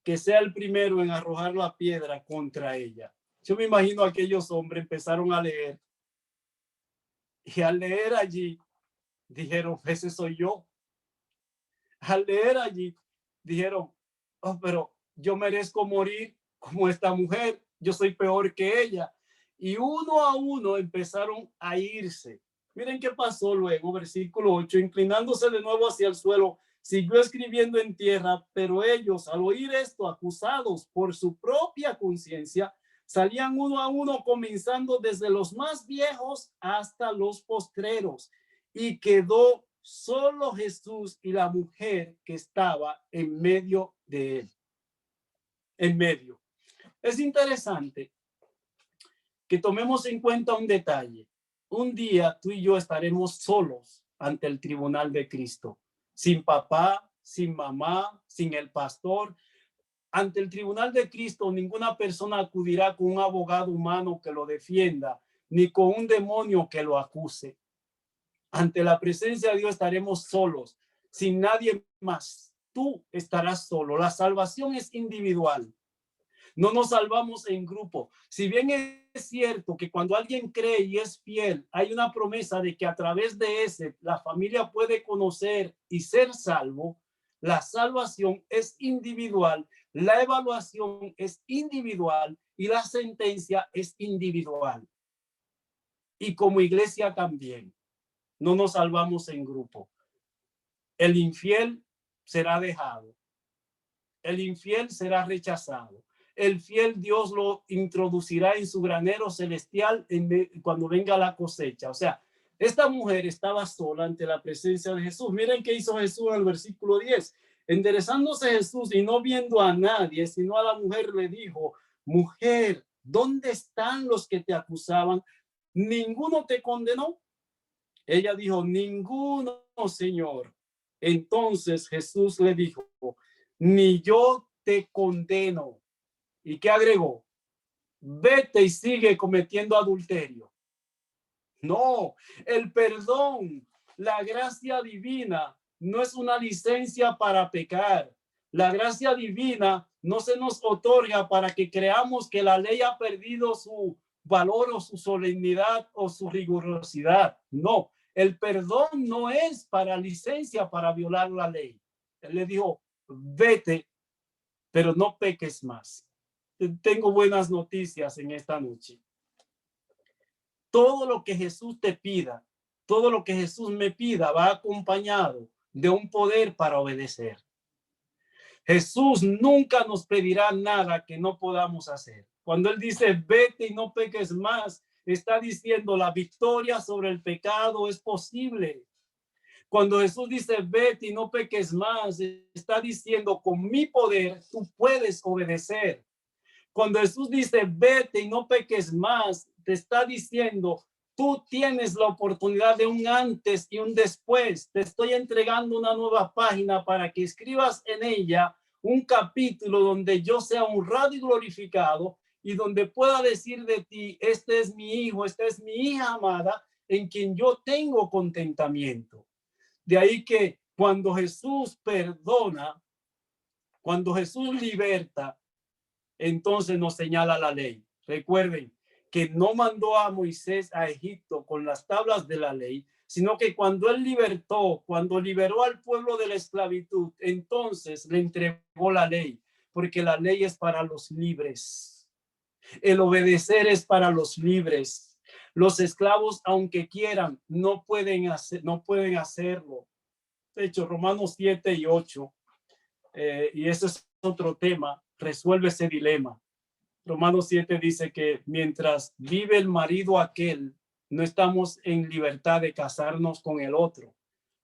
que sea el primero en arrojar la piedra contra ella. Yo me imagino aquellos hombres empezaron a leer y al leer allí dijeron, ese soy yo. Al leer allí dijeron, oh, pero yo merezco morir como esta mujer, yo soy peor que ella. Y uno a uno empezaron a irse. Miren qué pasó luego, versículo 8, inclinándose de nuevo hacia el suelo, siguió escribiendo en tierra, pero ellos, al oír esto, acusados por su propia conciencia, salían uno a uno, comenzando desde los más viejos hasta los postreros, y quedó solo Jesús y la mujer que estaba en medio de él. En medio. Es interesante que tomemos en cuenta un detalle. Un día tú y yo estaremos solos ante el tribunal de Cristo, sin papá, sin mamá, sin el pastor. Ante el tribunal de Cristo, ninguna persona acudirá con un abogado humano que lo defienda, ni con un demonio que lo acuse. Ante la presencia de Dios estaremos solos, sin nadie más. Tú estarás solo. La salvación es individual. No nos salvamos en grupo. Si bien es cierto que cuando alguien cree y es fiel, hay una promesa de que a través de ese la familia puede conocer y ser salvo, la salvación es individual, la evaluación es individual y la sentencia es individual. Y como iglesia también. No nos salvamos en grupo. El infiel será dejado. El infiel será rechazado. El fiel Dios lo introducirá en su granero celestial cuando venga la cosecha. O sea, esta mujer estaba sola ante la presencia de Jesús. Miren qué hizo Jesús en el versículo 10. Enderezándose Jesús y no viendo a nadie, sino a la mujer, le dijo, mujer, ¿dónde están los que te acusaban? ¿Ninguno te condenó? Ella dijo, ninguno, Señor. Entonces Jesús le dijo, ni yo te condeno. ¿Y qué agregó? Vete y sigue cometiendo adulterio. No, el perdón, la gracia divina no es una licencia para pecar. La gracia divina no se nos otorga para que creamos que la ley ha perdido su valor o su solemnidad o su rigurosidad. No, el perdón no es para licencia para violar la ley. Él le dijo, vete, pero no peques más. Tengo buenas noticias en esta noche. Todo lo que Jesús te pida, todo lo que Jesús me pida va acompañado de un poder para obedecer. Jesús nunca nos pedirá nada que no podamos hacer. Cuando Él dice, vete y no peques más, está diciendo la victoria sobre el pecado es posible. Cuando Jesús dice, vete y no peques más, está diciendo, con mi poder tú puedes obedecer. Cuando Jesús dice, vete y no peques más, te está diciendo, tú tienes la oportunidad de un antes y un después. Te estoy entregando una nueva página para que escribas en ella un capítulo donde yo sea honrado y glorificado y donde pueda decir de ti, este es mi hijo, esta es mi hija amada, en quien yo tengo contentamiento. De ahí que cuando Jesús perdona, cuando Jesús liberta, entonces nos señala la ley. Recuerden que no mandó a Moisés a Egipto con las tablas de la ley, sino que cuando él cuando liberó al pueblo de la esclavitud, entonces le entregó la ley, porque la ley es para los libres. El obedecer es para los libres. Los esclavos, aunque quieran, no pueden hacerlo. De hecho, Romanos 7 y 8, y ese es otro tema, resuelve ese dilema. Romanos 7 dice que mientras vive el marido aquel, no estamos en libertad de casarnos con el otro.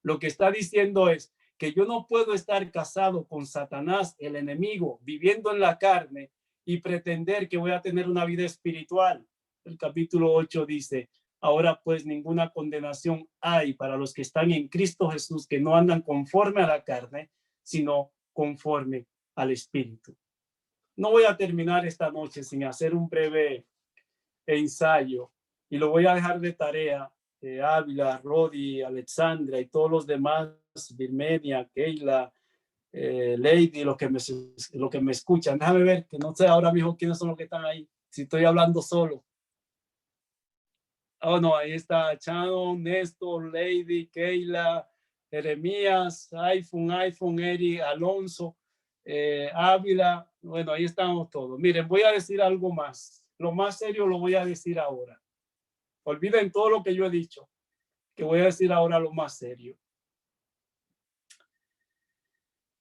Lo que está diciendo es que yo no puedo estar casado con Satanás, el enemigo, viviendo en la carne y pretender que voy a tener una vida espiritual. El capítulo 8 dice, ahora pues ninguna condenación hay para los que están en Cristo Jesús, que no andan conforme a la carne, sino conforme al Espíritu. No voy a terminar esta noche sin hacer un breve ensayo y lo voy a dejar de tarea Ávila, Rodi, Alexandra y todos los demás, Virmenia, Keila, Lady, los que me escuchan. Déjame ver, que no sé ahora mismo quiénes son los que están ahí, si estoy hablando solo. Oh, no, ahí está Shannon, Néstor, Lady, Keila, Jeremías, iPhone, Eri, Alonso, Ávila. Bueno, ahí estamos todos. Miren, voy a decir algo más. Lo más serio lo voy a decir ahora. Olviden todo lo que yo he dicho, que voy a decir ahora lo más serio.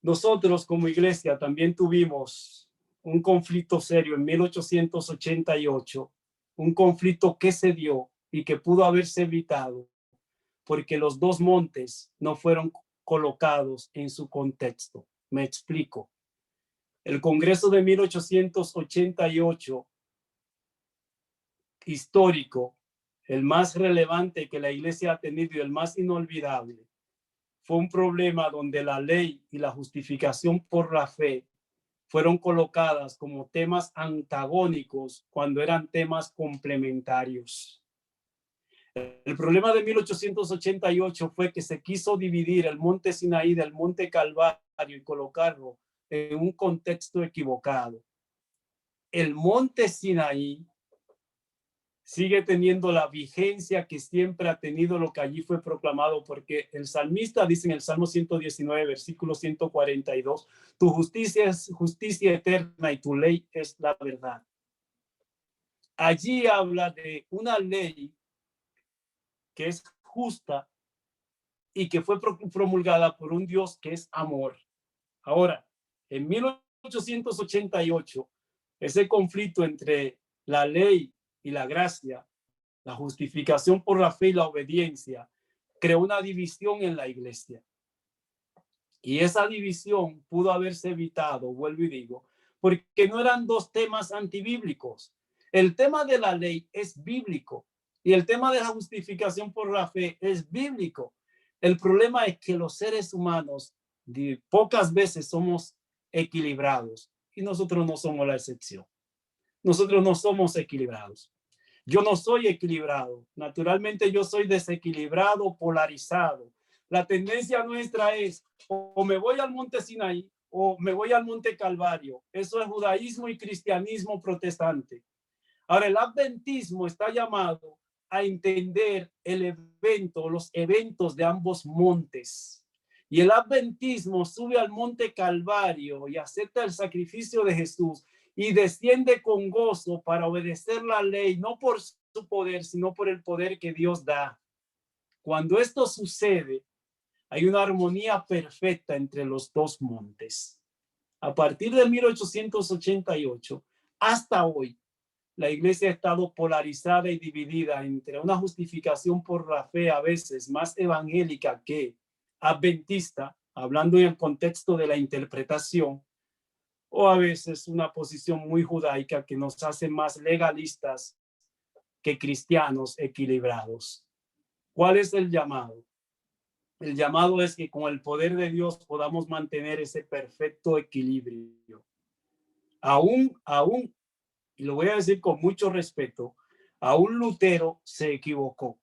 Nosotros como iglesia también tuvimos un conflicto serio en 1888, un conflicto que se dio y que pudo haberse evitado porque los dos montes no fueron colocados en su contexto. Me explico. El Congreso de 1888, histórico, el más relevante que la iglesia ha tenido y el más inolvidable, fue un problema donde la ley y la justificación por la fe fueron colocadas como temas antagónicos cuando eran temas complementarios. El problema de 1888 fue que se quiso dividir el monte Sinaí del monte Calvario y colocarlo en un contexto equivocado. El monte Sinaí sigue teniendo la vigencia que siempre ha tenido lo que allí fue proclamado, porque el salmista dice en el Salmo 119, versículo 142, tu justicia es justicia eterna y tu ley es la verdad. Allí habla de una ley que es justa y que fue promulgada por un Dios que es amor. Ahora, en 1888, ese conflicto entre la ley y la gracia, la justificación por la fe y la obediencia, creó una división en la iglesia. Y esa división pudo haberse evitado, vuelvo y digo, porque no eran dos temas antibíblicos. El tema de la ley es bíblico y el tema de la justificación por la fe es bíblico. El problema es que los seres humanos pocas veces somos equilibrados y nosotros no somos la excepción. Nosotros no somos equilibrados. Yo no soy equilibrado. Naturalmente yo soy desequilibrado, polarizado. La tendencia nuestra es o me voy al monte Sinaí o me voy al monte Calvario. Eso es judaísmo y cristianismo protestante. Ahora, el adventismo está llamado a entender los eventos de ambos montes. Y el adventismo sube al monte Calvario y acepta el sacrificio de Jesús y desciende con gozo para obedecer la ley, no por su poder, sino por el poder que Dios da. Cuando esto sucede, hay una armonía perfecta entre los dos montes. A partir de 1888 hasta hoy, la iglesia ha estado polarizada y dividida entre una justificación por la fe a veces más evangélica que adventista, hablando en el contexto de la interpretación, o a veces una posición muy judaica que nos hace más legalistas que cristianos equilibrados. ¿Cuál es el llamado? El llamado es que con el poder de Dios podamos mantener ese perfecto equilibrio. Aún, y lo voy a decir con mucho respeto, aún Lutero se equivocó.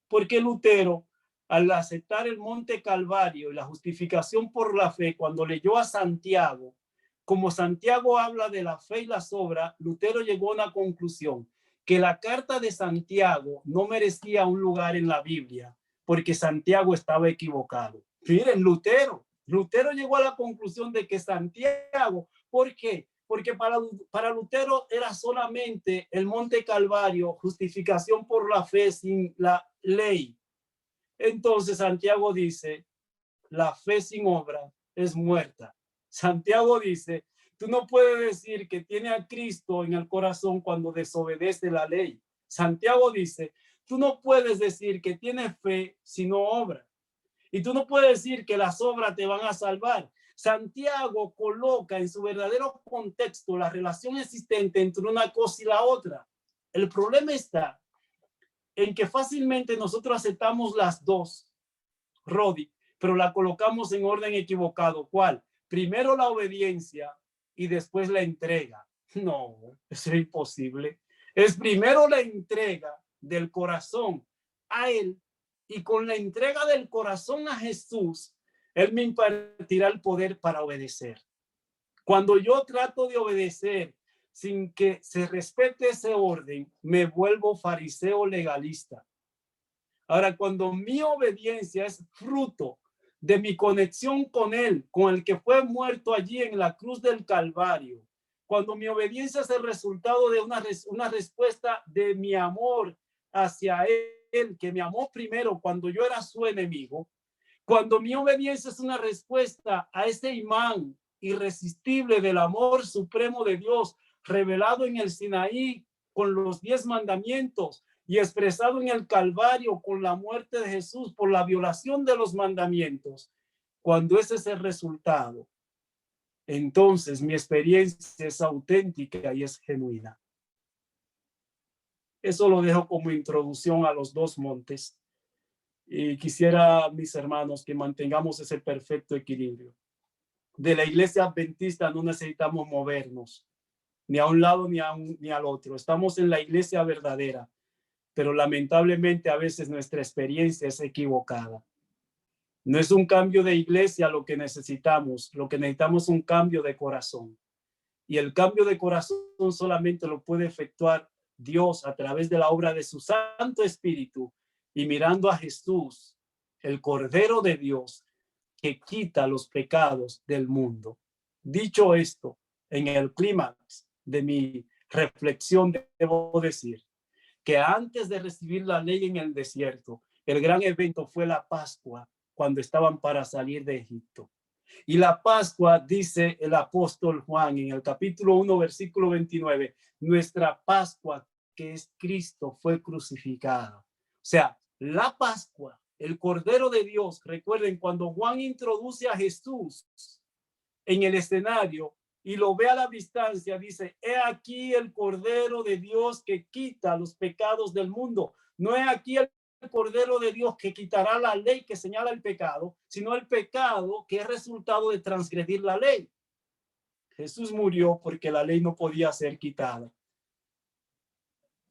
Porque Lutero, al aceptar el monte Calvario y la justificación por la fe, cuando leyó a Santiago, como Santiago habla de la fe y las obras, Lutero llegó a una conclusión, que la carta de Santiago no merecía un lugar en la Biblia, porque Santiago estaba equivocado. Miren, Lutero llegó a la conclusión de que Santiago, ¿por qué? Porque para Lutero era solamente el monte Calvario, justificación por la fe sin la ley. Entonces Santiago dice, la fe sin obra es muerta. Santiago dice, tú no puedes decir que tiene a Cristo en el corazón cuando desobedece la ley. Santiago dice, tú no puedes decir que tienes fe si no obra. Y tú no puedes decir que las obras te van a salvar. Santiago coloca en su verdadero contexto la relación existente entre una cosa y la otra. El problema está en que fácilmente nosotros aceptamos las dos, Rodi, pero la colocamos en orden equivocado. ¿Cuál? Primero la obediencia y después la entrega. No, eso es imposible. Es primero la entrega del corazón a Él y con la entrega del corazón a Jesús, Él me impartirá el poder para obedecer. Cuando yo trato de obedecer sin que se respete ese orden, me vuelvo fariseo legalista. Ahora, cuando mi obediencia es fruto de mi conexión con Él, con el que fue muerto allí en la cruz del Calvario, cuando mi obediencia es el resultado de una respuesta de mi amor hacia Él, que me amó primero cuando yo era su enemigo, cuando mi obediencia es una respuesta a ese imán irresistible del amor supremo de Dios, revelado en el Sinaí con los 10 mandamientos y expresado en el Calvario con la muerte de Jesús por la violación de los mandamientos, cuando ese es el resultado, entonces mi experiencia es auténtica y es genuina. Eso lo dejo como introducción a los 2 montes. Y quisiera, mis hermanos, que mantengamos ese perfecto equilibrio. De la iglesia adventista no necesitamos movernos, ni a un lado ni al otro. Estamos en la iglesia verdadera, pero lamentablemente a veces nuestra experiencia es equivocada. No es un cambio de iglesia lo que necesitamos es un cambio de corazón. Y el cambio de corazón solamente lo puede efectuar Dios a través de la obra de su Santo Espíritu y mirando a Jesús, el Cordero de Dios, que quita los pecados del mundo. Dicho esto, en el clímax de mi reflexión debo decir que antes de recibir la ley en el desierto, el gran evento fue la Pascua, cuando estaban para salir de Egipto. Y la Pascua, dice el apóstol Juan en el capítulo 1, versículo 29, nuestra Pascua, que es Cristo, fue crucificada. O sea, la Pascua, el Cordero de Dios. Recuerden, cuando Juan introduce a Jesús en el escenario y lo ve a la distancia, dice, he aquí el Cordero de Dios que quita los pecados del mundo. No he aquí el Cordero de Dios que quitará la ley que señala el pecado, sino el pecado que es resultado de transgredir la ley. Jesús murió porque la ley no podía ser quitada.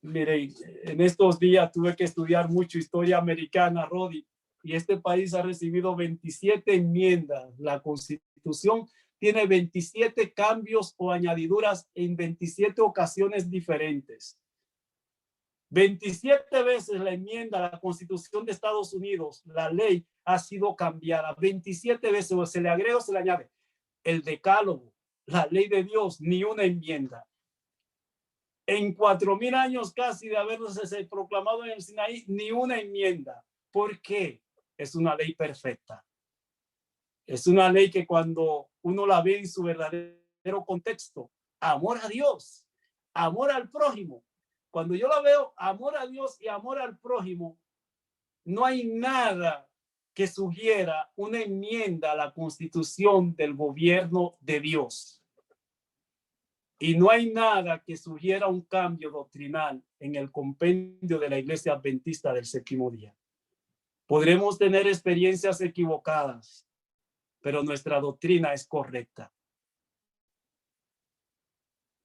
Mire, en estos días tuve que estudiar mucho historia americana, Rodi, y este país ha recibido 27 enmiendas. La Constitución tiene 27 cambios o añadiduras en 27 ocasiones diferentes. 27 veces la enmienda a la Constitución de Estados Unidos, la ley ha sido cambiada. 27 veces, o se le agrega o se le añade. El decálogo, la ley de Dios, ni una enmienda. En 4000 años casi de haberse proclamado en el Sinaí, ni una enmienda. ¿Por qué? Es una ley perfecta. Es una ley que cuando uno la ve en su verdadero contexto, amor a Dios, amor al prójimo. Cuando yo la veo, amor a Dios y amor al prójimo, no hay nada que sugiera una enmienda a la Constitución del gobierno de Dios. Y no hay nada que sugiera un cambio doctrinal en el compendio de la Iglesia Adventista del Séptimo Día. Podremos tener experiencias equivocadas, pero nuestra doctrina es correcta.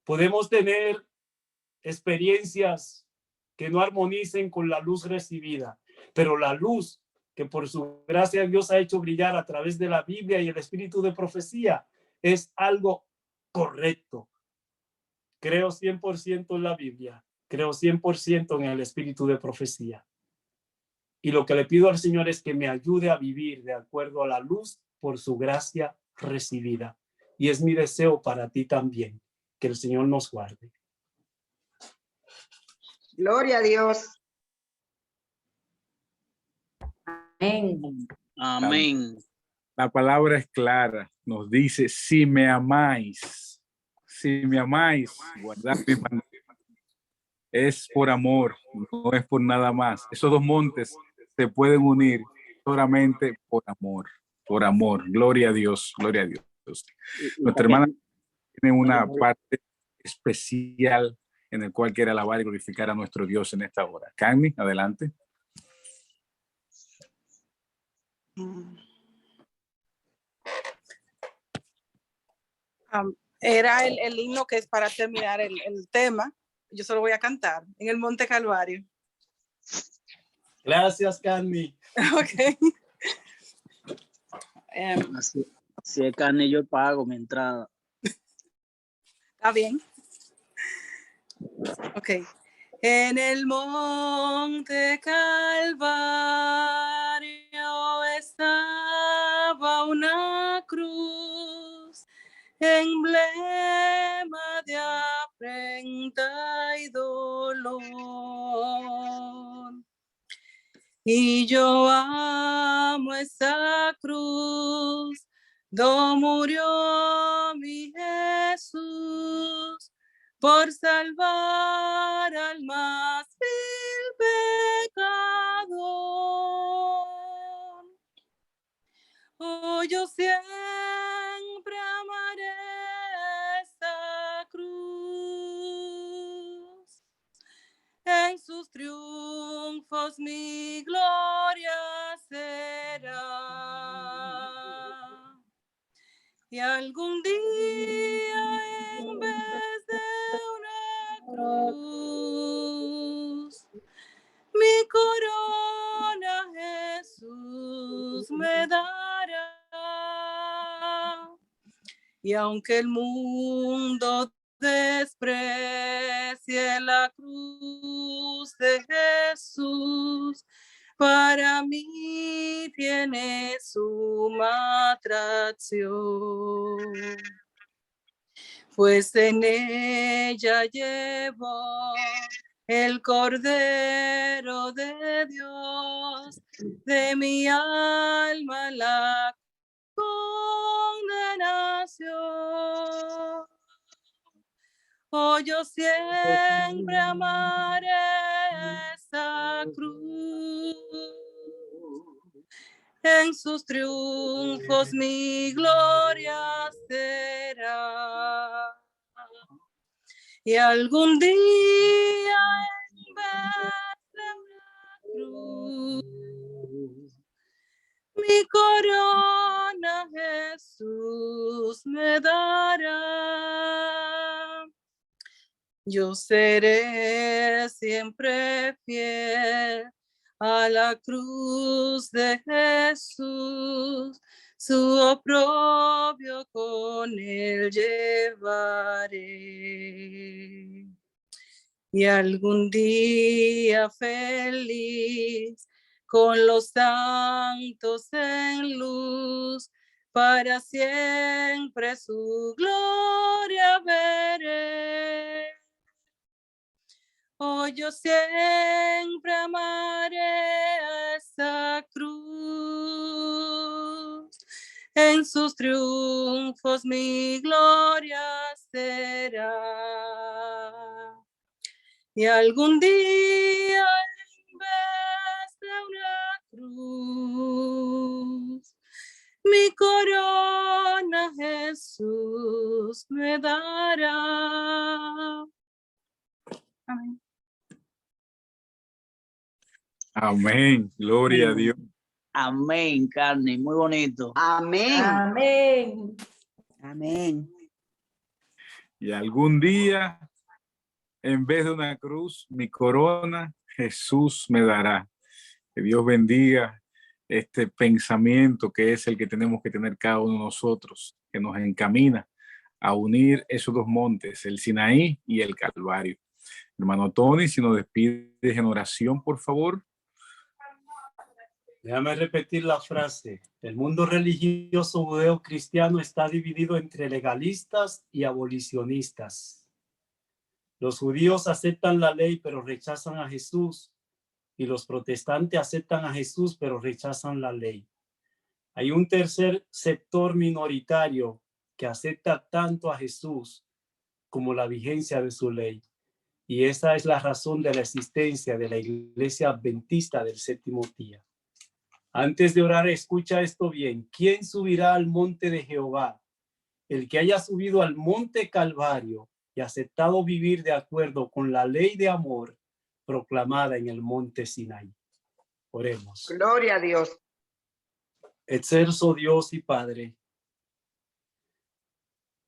Podemos tener experiencias que no armonicen con la luz recibida, pero la luz que por su gracia Dios ha hecho brillar a través de la Biblia y el espíritu de profecía es algo correcto. Creo 100% en la Biblia, creo 100% en el espíritu de profecía. Y lo que le pido al Señor es que me ayude a vivir de acuerdo a la luz por su gracia recibida. Y es mi deseo para ti también, que el Señor nos guarde. Gloria a Dios. Amén. Amén. La palabra es clara. Nos dice, si me amáis, guardad mi mandamiento. Es por amor, no es por nada más. Esos 2 montes se pueden unir solamente por amor. Por amor. Gloria a Dios, gloria a Dios. Nuestra hermana tiene una parte especial en el cual quiere alabar y glorificar a nuestro Dios en esta hora. Cami, adelante. Era el himno que es para terminar el tema. Yo se lo voy a cantar en el Monte Calvario. Gracias, Candy. Ok. Si es carne, yo pago mi entrada. Está bien. Ok. En el monte Calvario estaba una cruz, emblema de afrenta y dolor. Y yo amo esa cruz, donde murió mi Jesús, por salvar al más vil pecador. Oh, yo siempre amaré esta cruz. En sus triunfos mi gloria será. Y algún día en vez de una cruz, mi corona Jesús me dará. Y aunque el mundo desprecie la cruz de Jesús, para mí tiene suma atracción, pues en ella llevo el Cordero de Dios, de mi alma la condenación. Oh, yo siempre amaré esa cruz. En sus triunfos mi gloria será. Y algún día en vez de una cruz, mi corona Jesús me dará. Yo seré siempre fiel a la cruz de Jesús, su oprobio con él llevaré. Y algún día feliz, con los santos en luz, para siempre su gloria veré. Oh, yo siempre amaré esa cruz. En sus triunfos mi gloria será. Y algún día en vez de una cruz, mi corona Jesús me dará. Amén. Amén. Gloria a Dios. Amén, carne, muy bonito. Amén. Amén. Amén. Y algún día, en vez de una cruz, mi corona Jesús me dará. Que Dios bendiga este pensamiento que es el que tenemos que tener cada uno de nosotros, que nos encamina a unir esos dos montes, el Sinaí y el Calvario. Hermano Tony, si nos despides en oración, por favor. Déjame repetir la frase. El mundo religioso judeo-cristiano está dividido entre legalistas y abolicionistas. Los judíos aceptan la ley, pero rechazan a Jesús. Y los protestantes aceptan a Jesús, pero rechazan la ley. Hay un tercer sector minoritario que acepta tanto a Jesús como la vigencia de su ley. Y esa es la razón de la existencia de la Iglesia Adventista del Séptimo Día. Antes de orar, escucha esto bien. ¿Quién subirá al monte de Jehová? El que haya subido al monte Calvario y aceptado vivir de acuerdo con la ley de amor proclamada en el monte Sinaí. Oremos. Gloria a Dios. Excelso Dios y Padre,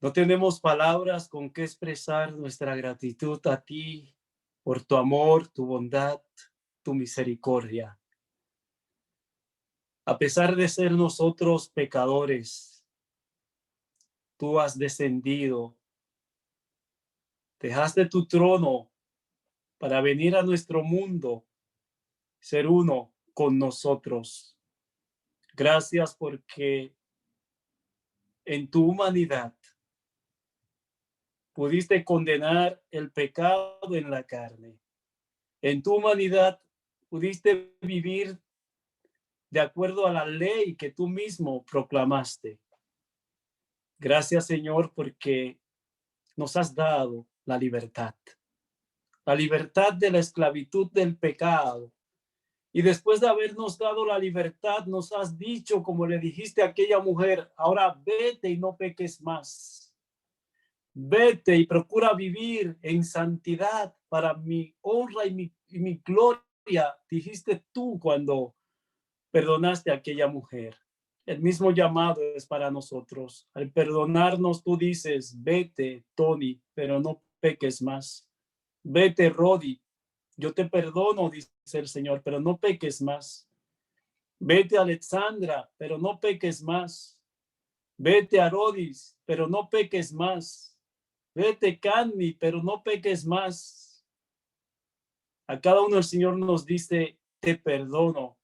no tenemos palabras con que expresar nuestra gratitud a ti por tu amor, tu bondad, tu misericordia. A pesar de ser nosotros pecadores, tú has descendido, dejaste tu trono para venir a nuestro mundo, ser uno con nosotros. Gracias porque en tu humanidad pudiste condenar el pecado en la carne. En tu humanidad pudiste vivir de acuerdo a la ley que tú mismo proclamaste. Gracias, Señor, porque nos has dado la libertad de la esclavitud del pecado. Y después de habernos dado la libertad, nos has dicho, como le dijiste a aquella mujer, ahora vete y no peques más. Vete y procura vivir en santidad para mi honra y mi gloria, dijiste tú cuando perdonaste a aquella mujer. El mismo llamado es para nosotros. Al perdonarnos, tú dices, vete, Tony, pero no peques más. Vete, Rodi, yo te perdono, dice el Señor, pero no peques más. Vete, Alexandra, pero no peques más. Vete, Arodis, pero no peques más. Vete, Candy, pero no peques más. A cada uno el Señor nos dice, te perdono,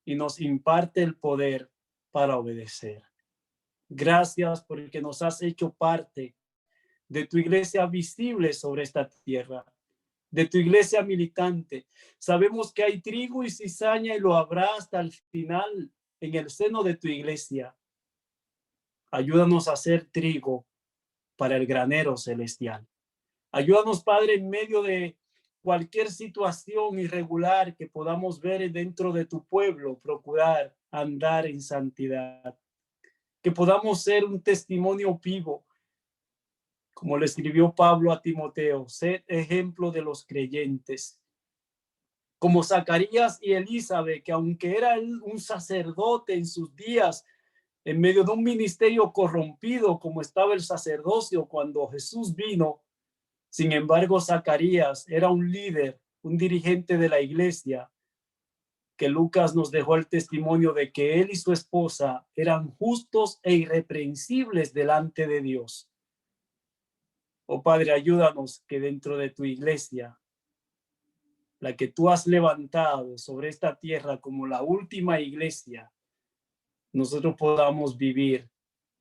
y nos imparte el poder para obedecer. Gracias porque nos has hecho parte de tu iglesia visible sobre esta tierra, de tu iglesia militante. Sabemos que hay trigo y cizaña y lo habrá hasta el final en el seno de tu iglesia. Ayúdanos a hacer trigo para el granero celestial. Ayúdanos, Padre, en medio de cualquier situación irregular que podamos ver dentro de tu pueblo, procurar andar en santidad. Que podamos ser un testimonio vivo, como le escribió Pablo a Timoteo, sed ejemplo de los creyentes. Como Zacarías y Elizabeth, que aunque era un sacerdote en sus días, en medio de un ministerio corrompido como estaba el sacerdocio cuando Jesús vino, sin embargo, Zacarías era un líder, un dirigente de la iglesia, que Lucas nos dejó el testimonio de que él y su esposa eran justos e irreprensibles delante de Dios. Oh Padre, ayúdanos que dentro de tu iglesia, la que tú has levantado sobre esta tierra como la última iglesia, nosotros podamos vivir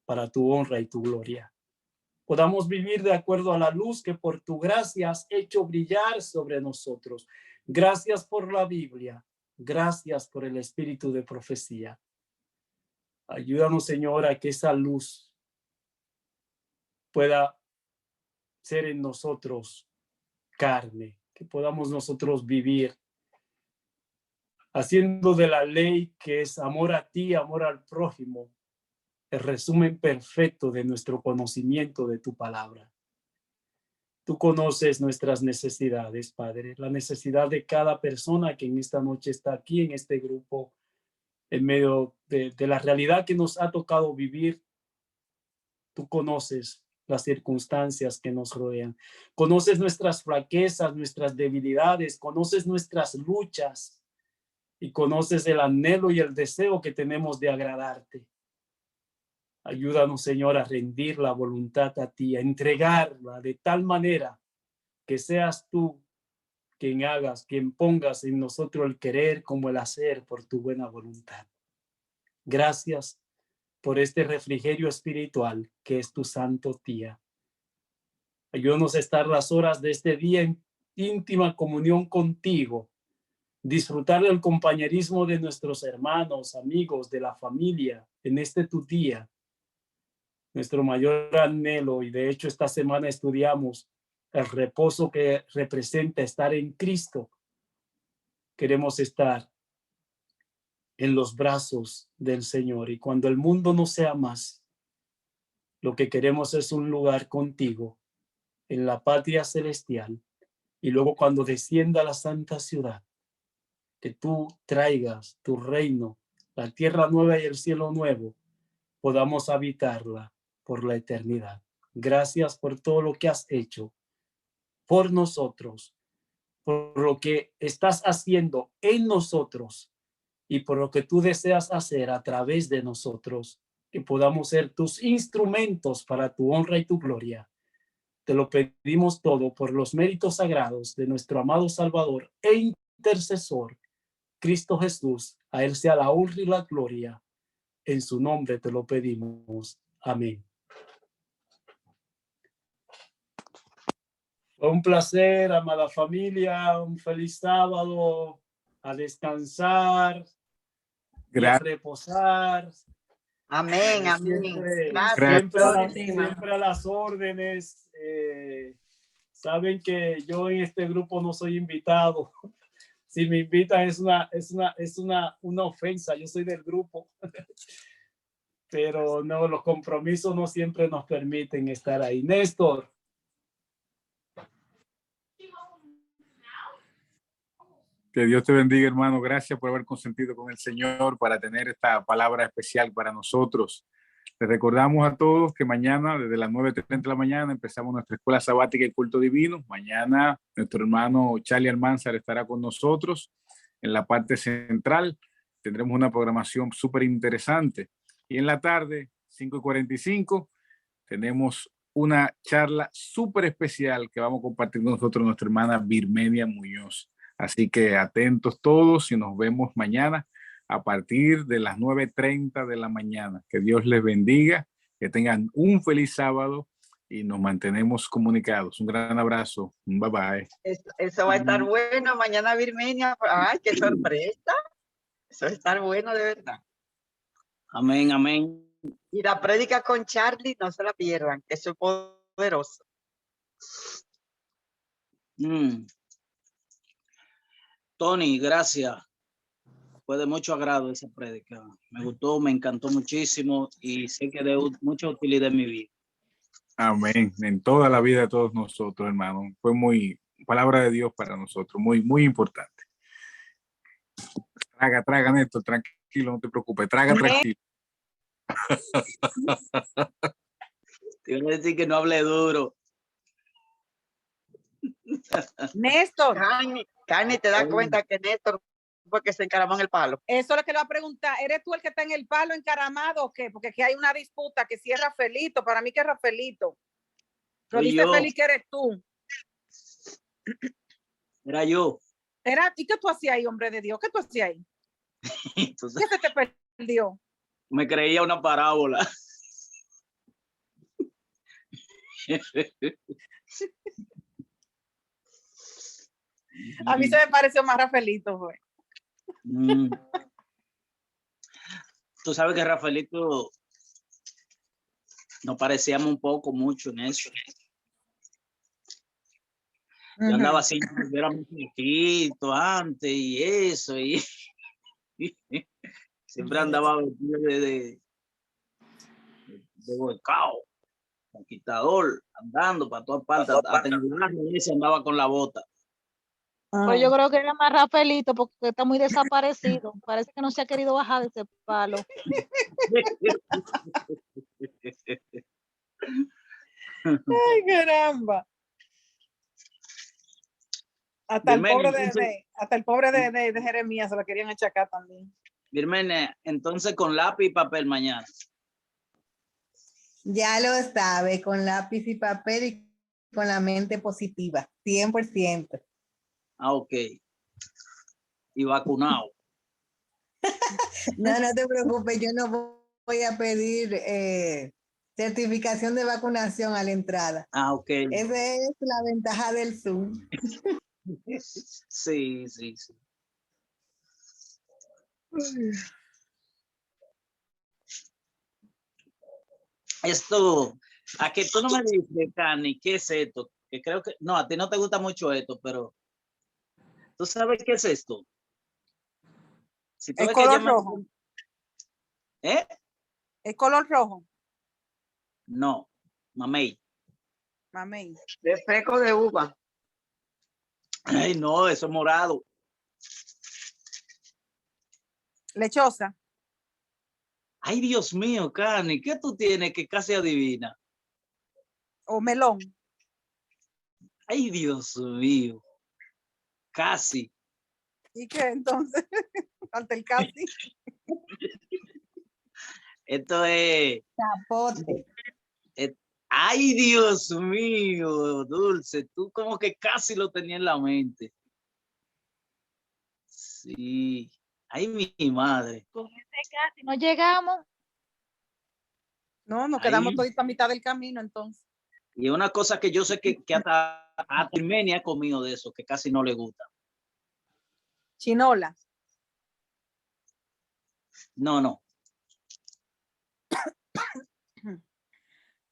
para tu honra y tu gloria. Podamos vivir de acuerdo a la luz que por tu gracia has hecho brillar sobre nosotros. Gracias por la Biblia. Gracias por el espíritu de profecía. Ayúdanos, Señor, a que esa luz pueda ser en nosotros carne, que podamos nosotros vivir haciendo de la ley, que es amor a ti, amor al prójimo, el resumen perfecto de nuestro conocimiento de tu palabra. Tú conoces nuestras necesidades, Padre, la necesidad de cada persona que en esta noche está aquí en este grupo, en medio de la realidad que nos ha tocado vivir. Tú conoces las circunstancias que nos rodean, conoces nuestras flaquezas, nuestras debilidades, conoces nuestras luchas y conoces el anhelo y el deseo que tenemos de agradarte. Ayúdanos, Señor, a rendir la voluntad a ti, a entregarla de tal manera que seas tú quien pongas en nosotros el querer como el hacer por tu buena voluntad. Gracias por este refrigerio espiritual que es tu santo día. Ayúdanos a estar las horas de este día en íntima comunión contigo, disfrutar del compañerismo de nuestros hermanos, amigos, de la familia en este tu día. Nuestro mayor anhelo, y de hecho esta semana estudiamos el reposo que representa estar en Cristo. Queremos estar en los brazos del Señor, y cuando el mundo no sea más, lo que queremos es un lugar contigo en la patria celestial, y luego cuando descienda la santa ciudad, que tú traigas tu reino, la tierra nueva y el cielo nuevo, podamos habitarla por la eternidad. Gracias por todo lo que has hecho por nosotros, por lo que estás haciendo en nosotros y por lo que tú deseas hacer a través de nosotros, que podamos ser tus instrumentos para tu honra y tu gloria. Te lo pedimos todo por los méritos sagrados de nuestro amado Salvador e intercesor, Cristo Jesús. A Él sea la honra y la gloria. En su nombre te lo pedimos. Amén. Fue un placer, amada familia. Un feliz sábado. A descansar y a reposar. Amén, amén. Siempre a las órdenes. Saben que yo en este grupo no soy invitado. Si me invitan es una ofensa. Yo soy del grupo. Pero no, los compromisos no siempre nos permiten estar ahí. Néstor. Que Dios te bendiga, hermano. Gracias por haber consentido con el Señor para tener esta palabra especial para nosotros. Les recordamos a todos que mañana, desde las 9:30 de la mañana, empezamos nuestra escuela sabática y culto divino. Mañana, nuestro hermano Charlie Almanzar estará con nosotros en la parte central. Tendremos una programación súper interesante. Y en la tarde, 5:45, tenemos una charla súper especial que vamos a compartir con nosotros nuestra hermana Virmenia Muñoz. Así que atentos todos y nos vemos mañana a partir de las 9:30 de la mañana. Que Dios les bendiga, que tengan un feliz sábado y nos mantenemos comunicados. Un gran abrazo. Bye bye. Eso va a estar bueno mañana, Virmenia. Ay, qué sorpresa. Eso va a estar bueno de verdad. Amén, amén. Y la prédica con Charlie, no se la pierdan, que eso es poderoso. Tony, gracias. Fue de mucho agrado esa prédica. Me gustó, me encantó muchísimo y sé que de mucha utilidad en mi vida. Amén. En toda la vida de todos nosotros, hermano. Fue muy palabra de Dios para nosotros, muy, muy importante. Traga, Néstor, tranquilo, no te preocupes. Traga, tranquilo. Te voy a decir que no hable duro. Néstor. Carni, ¿te das cuenta que Néstor fue que se encaramó en el palo? Eso es lo que le voy a preguntar. ¿Eres tú el que está en el palo encaramado o qué? Porque aquí hay una disputa que si es Rafaelito, para mí que es Rafaelito. Pero dice Félix que eres tú. Era yo. ¿Y qué tú hacías ahí, hombre de Dios? ¿Qué tú hacías ahí? Entonces, ¿Qué se te perdió? Me creía una parábola. A mí se me pareció más Rafaelito, güey. Tú sabes que Rafaelito nos parecíamos un poco mucho en eso. Yo andaba así, era muy chiquito antes y eso, y siempre andaba vestido de huecao, conquistador, andando para todas partes, hasta en el se andaba con la bota. Pues yo creo que era más Rafaelito porque está muy desaparecido. Parece que no se ha querido bajar de ese palo. Ay, caramba. Hasta el pobre de Jeremías se lo querían achacar también. Virmenia, entonces con lápiz y papel mañana. Ya lo sabe, con lápiz y papel y con la mente positiva, 100%. Ok. Y vacunado. No te preocupes, yo no voy a pedir certificación de vacunación a la entrada. Ok. Esa es la ventaja del Zoom. Sí. Esto, a que tú no me dices, Cani, ¿qué es esto? Que creo que, no, a ti no te gusta mucho esto, pero ¿tú sabes qué es esto? Si tú el ves color que rojo. ¿Eh? El color rojo. No, mamey. De fresco de uva. Ay, no, eso es morado. Lechosa. Ay, Dios mío, Cani, ¿qué tú tienes que casi adivina? O melón. Ay, Dios mío. Casi. ¿Y qué entonces? ante el casi. Esto es... Zapote. Ay, Dios mío, Dulce, tú como que casi lo tenías en la mente. Sí. Ay, mi madre. Con ese casi no llegamos. No, nos Ay. quedamos toditos a mitad del camino entonces. Y una cosa que yo sé que hasta Armenia ha comido de eso, que casi no le gusta. Chinola. No.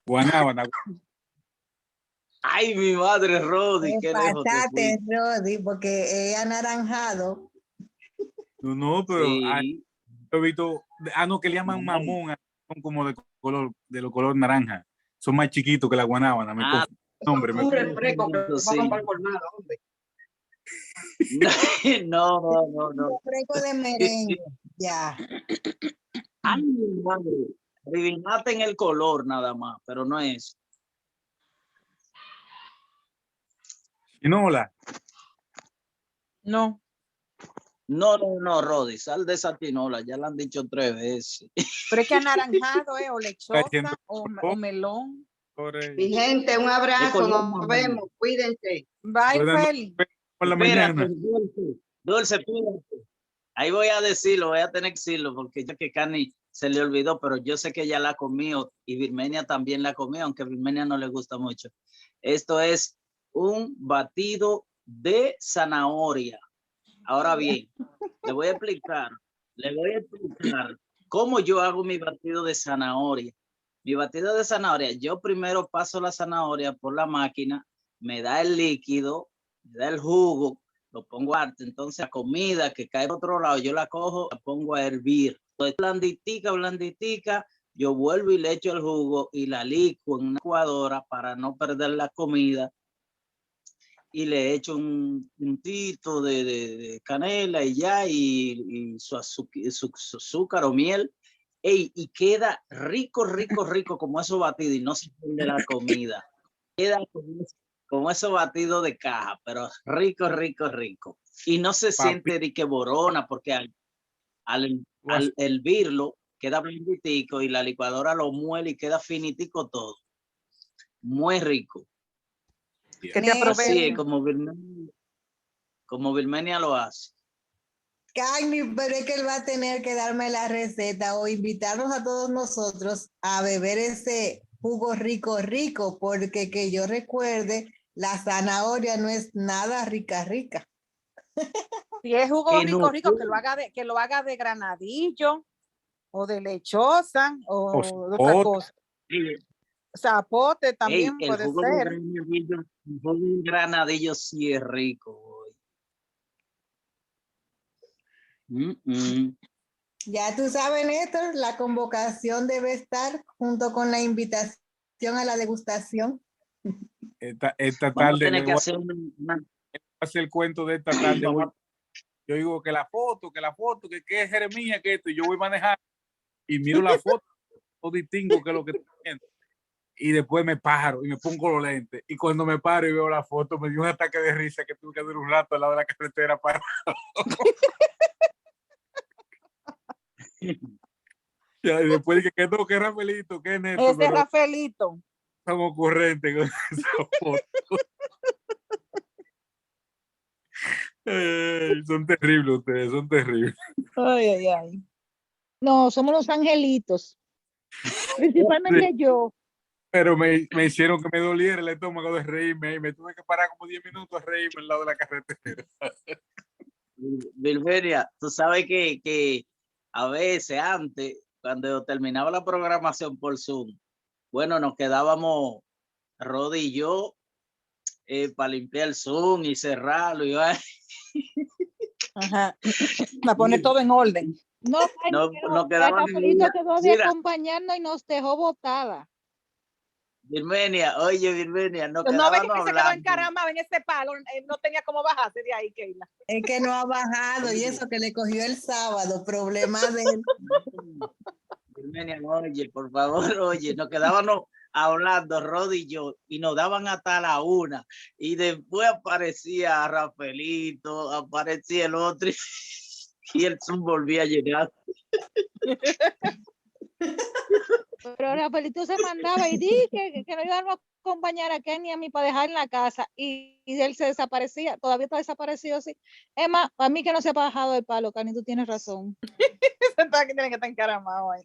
Guanábana. Ay, mi madre, Rodi, qué lejos te Patate, fuiste. Rodi, porque es anaranjado. No, pero Sí. he visto, no, que le llaman mamón, son como de color naranja. Son más chiquitos que la guanábana. Me Ah, nombre, Un refresco que Eso va a sí. comprar por nada, hombre. No. Refresco de merengue, ya. Ay, mi madre. Adivinaste en el color nada más, pero no es. Chinola. No. No, Rodi, sal de esa tinola, ya la han dicho 3 veces. Pero es que anaranjado, o lechosa, Haciendo- o melón. Mi gente, un Es abrazo, color nos mamón. vemos, cuídense. Bye, Estoy dando- Feli. por la Espérate, mañana. Dulce, espérate. Ahí voy a decirlo, voy a tener que decirlo, porque ya que Cani se le olvidó, pero yo sé que ella la comió y Virmenia también la comió, aunque a Virmenia no le gusta mucho. Esto es un batido de zanahoria. Ahora bien, le voy a explicar cómo yo hago mi batido de zanahoria. Mi batido de zanahoria, yo primero paso la zanahoria por la máquina, me da el líquido, me da el jugo, lo pongo harto. Entonces la comida que cae por otro lado, yo la cojo, la pongo a hervir. Entonces blanditica, yo vuelvo y le echo el jugo y la licuo en una licuadora para no perder la comida. Y le echo un puntito de canela y ya, y su azúcar o miel. Y queda rico como esos batidos y no se pierde la comida. Queda como esos batidos de caja, pero rico. Y no se siente de que borona, porque al hervirlo queda blanditico y la licuadora lo muele y queda finitico todo. Muy rico. Que te aproveche. Así es como Virmenia lo hace. Cagni, pero es que él va a tener que darme la receta o invitarnos a todos nosotros a beber ese jugo rico, porque que yo recuerde, la zanahoria no es nada rica. Si es jugo Que rico, no- rico, que lo haga de granadillo o de lechosa o de otra zapote. cosa. Zapote también el puede jugo ser. el jugo de granadillo sí es rico. Ya tú sabes, Néstor, la convocación debe estar junto con la invitación a la degustación. Esta Vamos a tarde tener le que voy hacer a hacer el cuento de esta tarde. Yo digo que la foto, que es Jeremías, que esto, y yo voy a manejar y miro la foto, no distingo qué es lo que estoy viendo. Y después me paro y me pongo los lentes. Y cuando me paro y veo la foto, me dio un ataque de risa que tuve que hacer un rato al lado de la carretera para. Ya, y después dije que no, que Rafaelito, que Neto, Ese pero Rafaelito. son ocurrentes con esa foto. Son terribles ustedes, son terribles. Ay. No, somos los angelitos. Principalmente Sí. yo. Pero me hicieron que me doliera el estómago de reírme y me tuve que parar como 10 minutos a reírme al lado de la carretera. Virginia, tú sabes que a veces antes, cuando terminaba la programación por Zoom, bueno, nos quedábamos Rodi y yo para limpiar el Zoom y cerrarlo. Y, Ajá. Me pone todo en orden. No, nos quedaban Rafaelito quedó de Mira, acompañarnos y nos dejó botada. Virginia, nos No ve que quedábamos se quedó hablando. encaramado en ese palo, no tenía cómo bajarse de ahí, Keila. Es que no ha bajado y eso que le cogió el sábado, problema de él. Virginia, oye, por favor, oye, nos quedábamos hablando, Rodi y yo, y nos daban hasta la 1, y después aparecía Rafaelito, aparecía el otro. y el Zoom volvía a llegar. Pero Rafaelito se mandaba y dije que no íbamos a acompañar a Kenny y a mí para dejar en la casa y él se desaparecía, todavía está desaparecido así. Es más, a mí que no se ha bajado el palo, Cani, tú tienes razón. Que tiene que estar encaramado ahí.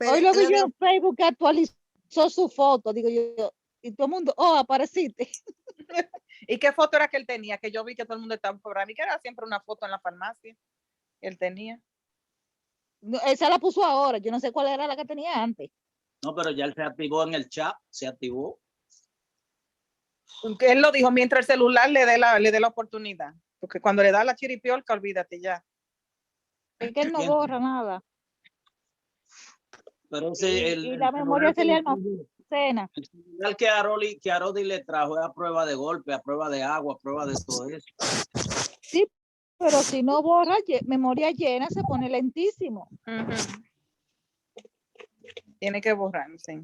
Hoy lo vi yo en Facebook que actualizó su foto, digo yo, y todo el mundo, oh, apareciste. ¿Y qué foto era que él tenía? Que yo vi que todo el mundo estaba por mí, que era siempre una foto en la farmacia. Él tenía. No, esa la puso ahora, yo no sé cuál era la que tenía antes. No, pero ya él se activó en el chat, se activó. Él lo dijo mientras el celular le dé la oportunidad. Porque cuando le da la chiripiolca, olvídate ya. Es que él no borra nada. Pero ese, y la memoria se le almacena. El celular que Arodi le trajo es a prueba de golpe, a prueba de agua, a prueba de todo eso. Sí, pero si no borra, memoria llena, se pone lentísimo. Tiene que borrar, sí.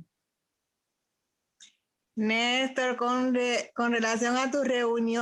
Néstor, con relación a tu reunión,